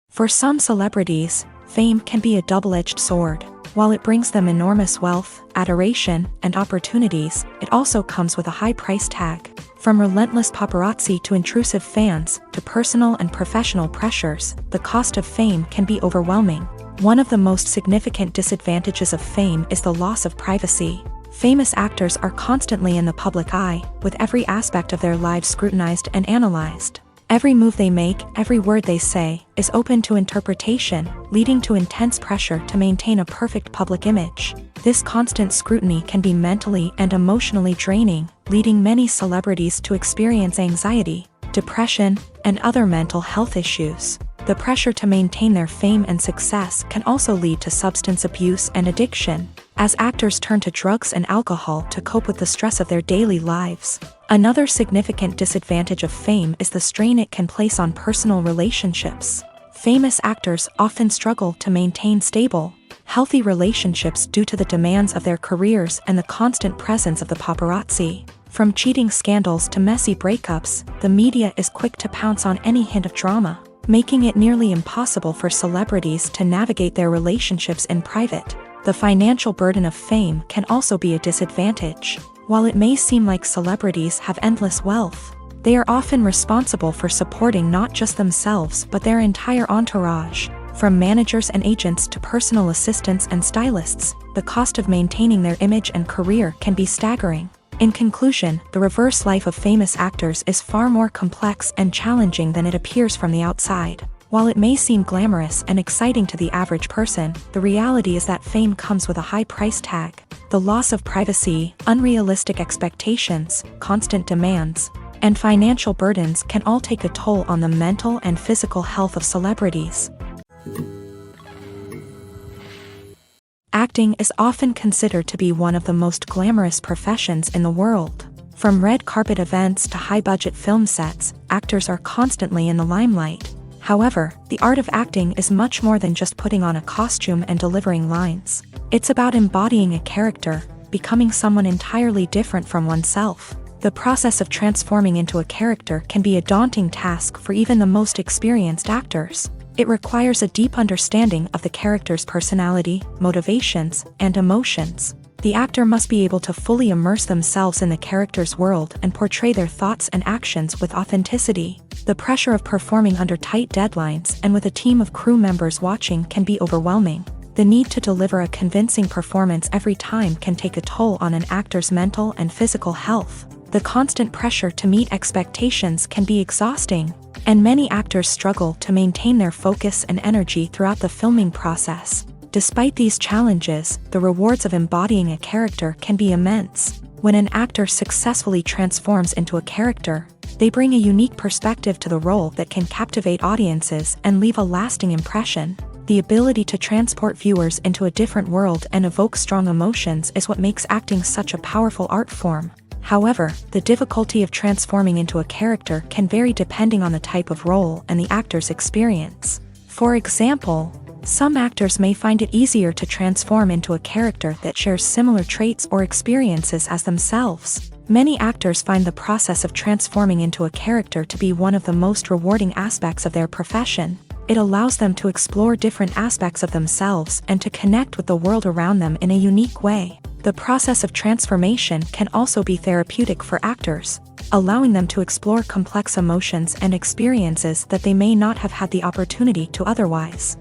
For some celebrities, fame can be a double-edged sword. While it brings them enormous wealth, adoration, and opportunities, it also comes with a high price tag. From relentless paparazzi to intrusive fans, to personal and professional pressures, the cost of fame can be overwhelming. One of the most significant disadvantages of fame is the loss of privacy. Famous actors are constantly in the public eye, with every aspect of their lives scrutinized and analyzed. Every move they make, every word they say, is open to interpretation, leading to intense pressure to maintain a perfect public image. This constant scrutiny can be mentally and emotionally draining, leading many celebrities to experience anxiety, depression, and other mental health issues. The pressure to maintain their fame and success can also lead to substance abuse and addiction, as actors turn to drugs and alcohol to cope with the stress of their daily lives. Another significant disadvantage of fame is the strain it can place on personal relationships. Famous actors often struggle to maintain stable, healthy relationships due to the demands of their careers and the constant presence of the paparazzi. From cheating scandals to messy breakups, the media is quick to pounce on any hint of drama, making it nearly impossible for celebrities to navigate their relationships in private. The financial burden of fame can also be a disadvantage. While it may seem like celebrities have endless wealth, they are often responsible for supporting not just themselves but their entire entourage. From managers and agents to personal assistants and stylists, the cost of maintaining their image and career can be staggering. In conclusion, the reverse life of famous actors is far more complex and challenging than it appears from the outside. While it may seem glamorous and exciting to the average person, the reality is that fame comes with a high price tag. The loss of privacy, unrealistic expectations, constant demands, and financial burdens can all take a toll on the mental and physical health of celebrities. Acting is often considered to be one of the most glamorous professions in the world. From red carpet events to high-budget film sets, actors are constantly in the limelight. However, the art of acting is much more than just putting on a costume and delivering lines. It's about embodying a character, becoming someone entirely different from oneself. The process of transforming into a character can be a daunting task for even the most experienced actors. It requires a deep understanding of the character's personality, motivations, and emotions. The actor must be able to fully immerse themselves in the character's world and portray their thoughts and actions with authenticity. The pressure of performing under tight deadlines and with a team of crew members watching can be overwhelming. The need to deliver a convincing performance every time can take a toll on an actor's mental and physical health. The constant pressure to meet expectations can be exhausting, and many actors struggle to maintain their focus and energy throughout the filming process. Despite these challenges, the rewards of embodying a character can be immense. When an actor successfully transforms into a character, they bring a unique perspective to the role that can captivate audiences and leave a lasting impression. The ability to transport viewers into a different world and evoke strong emotions is what makes acting such a powerful art form. However, the difficulty of transforming into a character can vary depending on the type of role and the actor's experience. For example, Some actors may find it easier to transform into a character that shares similar traits or experiences as themselves. Many actors find the process of transforming into a character to be one of the most rewarding aspects of their profession. It allows them to explore different aspects of themselves and to connect with the world around them in a unique way. The process of transformation can also be therapeutic for actors, allowing them to explore complex emotions and experiences that they may not have had the opportunity to otherwise.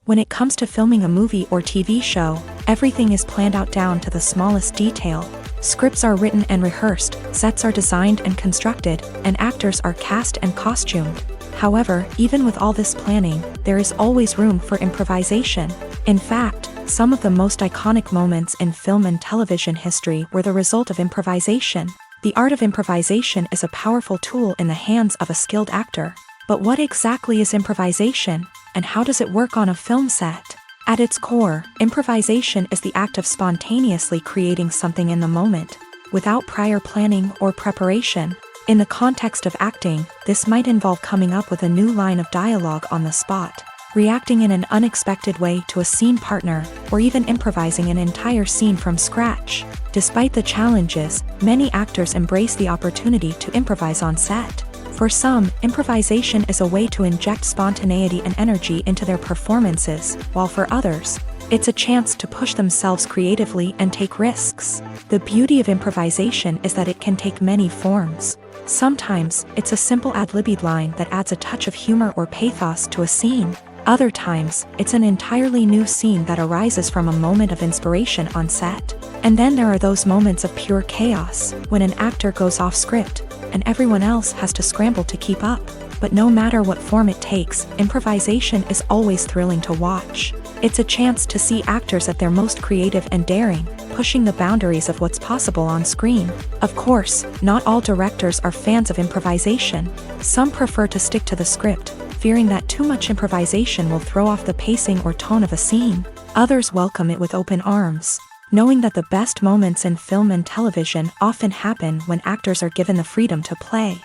When it comes to filming a movie or TV show, everything is planned out down to the smallest detail. Scripts are written and rehearsed, sets are designed and constructed, and actors are cast and costumed. However, even with all this planning, there is always room for improvisation. In fact, some of the most iconic moments in film and television history were the result of improvisation. The art of improvisation is a powerful tool in the hands of a skilled actor. But what exactly is improvisation, and how does it work on a film set? At its core, improvisation is the act of spontaneously creating something in the moment, without prior planning or preparation. In the context of acting, this might involve coming up with a new line of dialogue on the spot, reacting in an unexpected way to a scene partner, or even improvising an entire scene from scratch. Despite the challenges, many actors embrace the opportunity to improvise on set. For some, improvisation is a way to inject spontaneity and energy into their performances, while for others, it's a chance to push themselves creatively and take risks. The beauty of improvisation is that it can take many forms. Sometimes, it's a simple ad-libbed line that adds a touch of humor or pathos to a scene. Other times, it's an entirely new scene that arises from a moment of inspiration on set. And then there are those moments of pure chaos, when an actor goes off script, and everyone else has to scramble to keep up. But no matter what form it takes, improvisation is always thrilling to watch. It's a chance to see actors at their most creative and daring, pushing the boundaries of what's possible on screen. Of course, not all directors are fans of improvisation. Some prefer to stick to the script, fearing that too much improvisation will throw off the pacing or tone of a scene. Others welcome it with open arms, knowing that the best moments in film and television often happen when actors are given the freedom to play.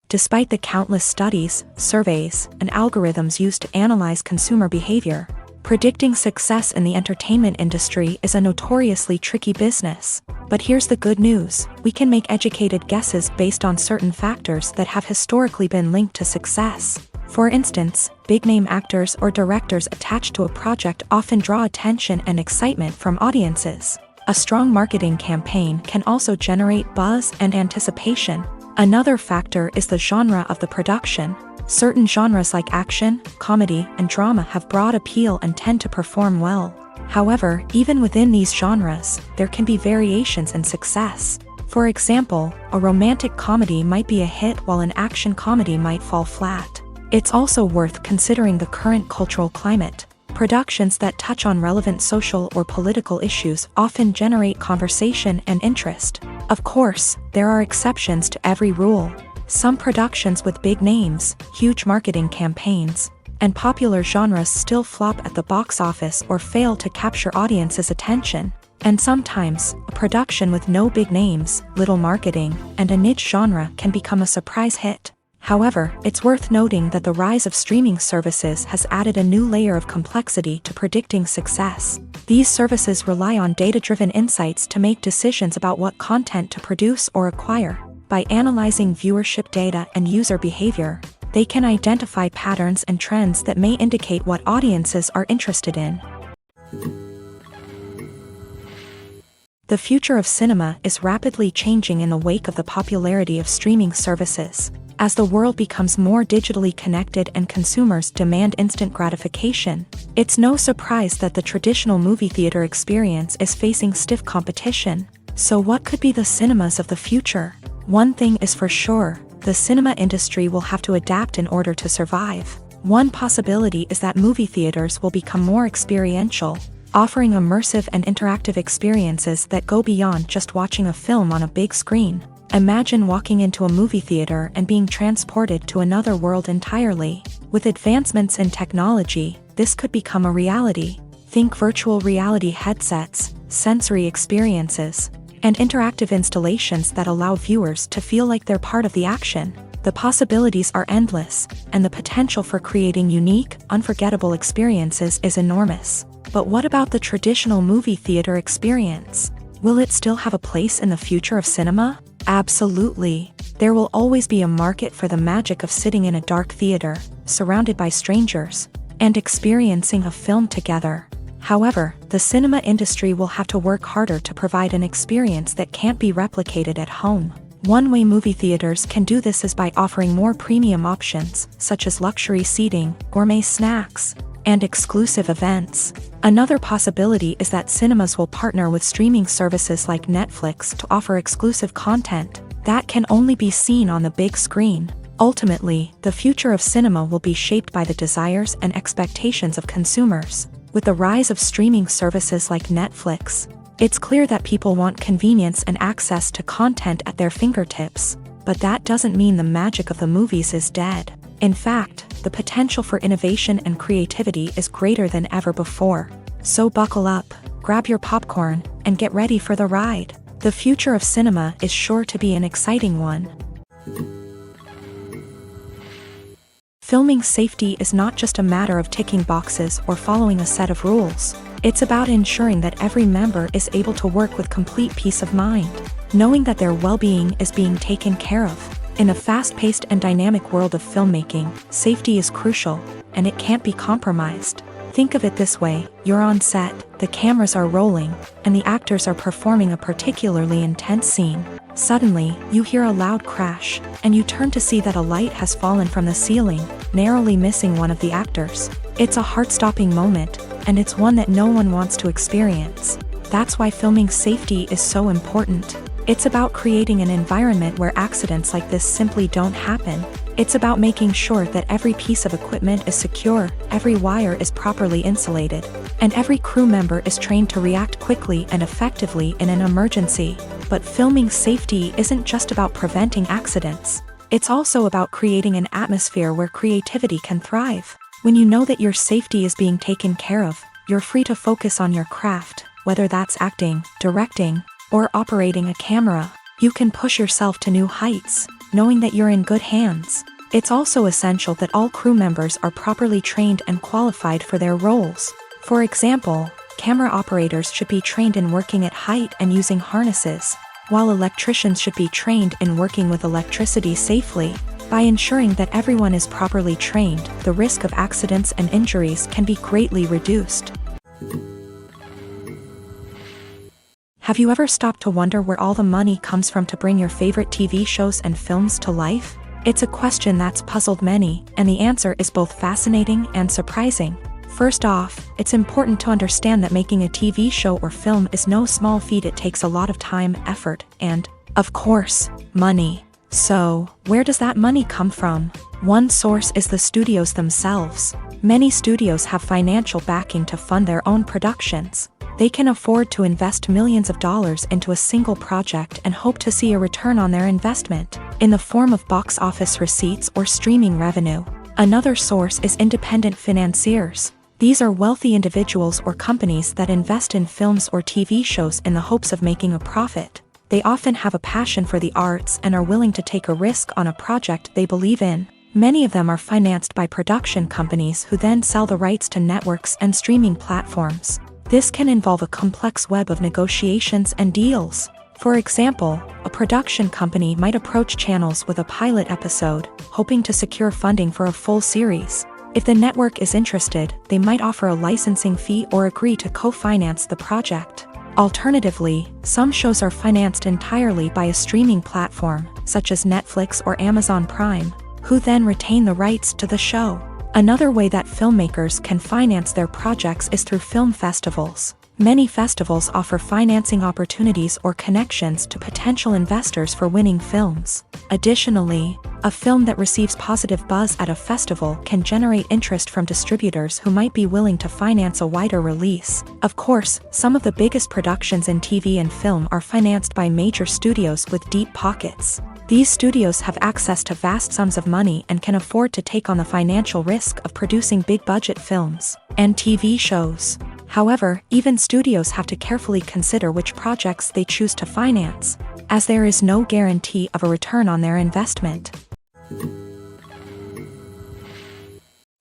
Despite the countless studies, surveys, and algorithms used to analyze consumer behavior, predicting success in the entertainment industry is a notoriously tricky business. But here's the good news: we can make educated guesses based on certain factors that have historically been linked to success. For instance, big-name actors or directors attached to a project often draw attention and excitement from audiences. A strong marketing campaign can also generate buzz and anticipation. Another factor is the genre of the production. Certain genres like action, comedy, and drama have broad appeal and tend to perform well. However, even within these genres, there can be variations in success. For example, a romantic comedy might be a hit while an action comedy might fall flat. It's also worth considering the current cultural climate. Productions that touch on relevant social or political issues often generate conversation and interest. Of course, there are exceptions to every rule. Some productions with big names, huge marketing campaigns, and popular genres still flop at the box office or fail to capture audiences' attention. And sometimes, a production with no big names, little marketing, and a niche genre can become a surprise hit. However, it's worth noting that the rise of streaming services has added a new layer of complexity to predicting success. These services rely on data-driven insights to make decisions about what content to produce or acquire. By analyzing viewership data and user behavior, they can identify patterns and trends that may indicate what audiences are interested in. The future of cinema is rapidly changing in the wake of the popularity of streaming services. As the world becomes more digitally connected and consumers demand instant gratification, it's no surprise that the traditional movie theater experience is facing stiff competition. So what could be the cinemas of the future? One thing is for sure: the cinema industry will have to adapt in order to survive. One possibility is that movie theaters will become more experiential, offering immersive and interactive experiences that go beyond just watching a film on a big screen. Imagine walking into a movie theater and being transported to another world entirely. With advancements in technology, this could become a reality. Think virtual reality headsets, sensory experiences, and interactive installations that allow viewers to feel like they're part of the action. The possibilities are endless, and the potential for creating unique, unforgettable experiences is enormous. But what about the traditional movie theater experience? Will it still have a place in the future of cinema? Absolutely. There will always be a market for the magic of sitting in a dark theater, surrounded by strangers, and experiencing a film together. However, the cinema industry will have to work harder to provide an experience that can't be replicated at home. One way movie theaters can do this is by offering more premium options, such as luxury seating, gourmet snacks, and exclusive events. Another possibility is that cinemas will partner with streaming services like Netflix to offer exclusive content that can only be seen on the big screen. Ultimately, the future of cinema will be shaped by the desires and expectations of consumers. With the rise of streaming services like Netflix, it's clear that people want convenience and access to content at their fingertips. But that doesn't mean the magic of the movies is dead. In fact, the potential for innovation and creativity is greater than ever before. So buckle up, grab your popcorn, and get ready for the ride. The future of cinema is sure to be an exciting one. Filming safety is not just a matter of ticking boxes or following a set of rules. It's about ensuring that every member is able to work with complete peace of mind, knowing that their well-being is being taken care of. In a fast-paced and dynamic world of filmmaking, safety is crucial, and it can't be compromised. Think of it this way: you're on set, the cameras are rolling, and the actors are performing a particularly intense scene. Suddenly, you hear a loud crash, and you turn to see that a light has fallen from the ceiling, narrowly missing one of the actors. It's a heart-stopping moment, and it's one that no one wants to experience. That's why filming safety is so important. It's about creating an environment where accidents like this simply don't happen. It's about making sure that every piece of equipment is secure, every wire is properly insulated, and every crew member is trained to react quickly and effectively in an emergency. But filming safety isn't just about preventing accidents. It's also about creating an atmosphere where creativity can thrive. When you know that your safety is being taken care of, you're free to focus on your craft, whether that's acting, directing, or operating a camera. You can push yourself to new heights, knowing that you're in good hands. It's also essential that all crew members are properly trained and qualified for their roles. For example, camera operators should be trained in working at height and using harnesses, while electricians should be trained in working with electricity safely. By ensuring that everyone is properly trained, the risk of accidents and injuries can be greatly reduced. Have you ever stopped to wonder where all the money comes from to bring your favorite TV shows and films to life? It's a question that's puzzled many, and the answer is both fascinating and surprising. First off, it's important to understand that making a TV show or film is no small feat. It takes a lot of time, effort, and, of course, money. So, where does that money come from? One source is the studios themselves. Many studios have financial backing to fund their own productions. They can afford to invest millions of dollars into a single project and hope to see a return on their investment, in the form of box office receipts or streaming revenue. Another source is independent financiers. These are wealthy individuals or companies that invest in films or TV shows in the hopes of making a profit. They often have a passion for the arts and are willing to take a risk on a project they believe in. Many of them are financed by production companies who then sell the rights to networks and streaming platforms. This can involve a complex web of negotiations and deals. For example, a production company might approach channels with a pilot episode, hoping to secure funding for a full series. If the network is interested, they might offer a licensing fee or agree to co-finance the project. Alternatively, some shows are financed entirely by a streaming platform, such as Netflix or Amazon Prime, who then retain the rights to the show. Another way that filmmakers can finance their projects is through film festivals. Many festivals offer financing opportunities or connections to potential investors for winning films. Additionally, a film that receives positive buzz at a festival can generate interest from distributors who might be willing to finance a wider release. Of course, some of the biggest productions in TV and film are financed by major studios with deep pockets. These studios have access to vast sums of money and can afford to take on the financial risk of producing big-budget films and TV shows. However, even studios have to carefully consider which projects they choose to finance, as there is no guarantee of a return on their investment.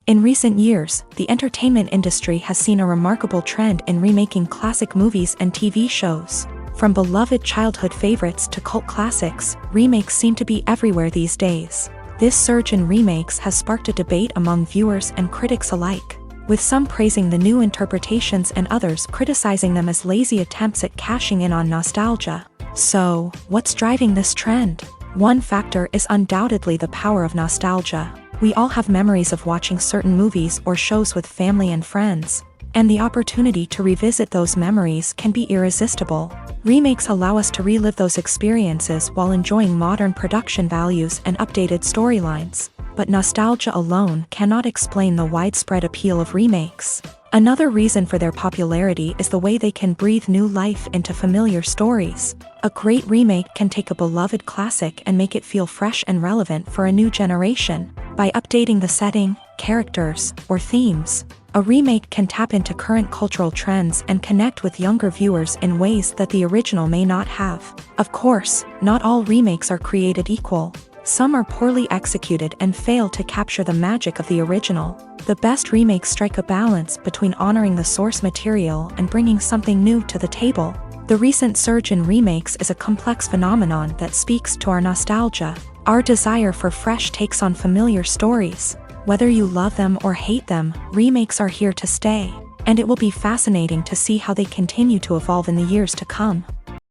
In recent years, the entertainment industry has seen a remarkable trend in remaking classic movies and TV shows. From beloved childhood favorites to cult classics, remakes seem to be everywhere these days. This surge in remakes has sparked a debate among viewers and critics alike, with some praising the new interpretations and others criticizing them as lazy attempts at cashing in on nostalgia. So, what's driving this trend? One factor is undoubtedly the power of nostalgia. We all have memories of watching certain movies or shows with family and friends, and the opportunity to revisit those memories can be irresistible. Remakes allow us to relive those experiences while enjoying modern production values and updated storylines. But nostalgia alone cannot explain the widespread appeal of remakes. Another reason for their popularity is the way they can breathe new life into familiar stories. A great remake can take a beloved classic and make it feel fresh and relevant for a new generation. By updating the setting, characters, or themes, a remake can tap into current cultural trends and connect with younger viewers in ways that the original may not have. Of course, not all remakes are created equal. Some are poorly executed and fail to capture the magic of the original. The best remakes strike a balance between honoring the source material and bringing something new to the table. The recent surge in remakes is a complex phenomenon that speaks to our nostalgia, our desire for fresh takes on familiar stories. Whether you love them or hate them, remakes are here to stay, and it will be fascinating to see how they continue to evolve in the years to come.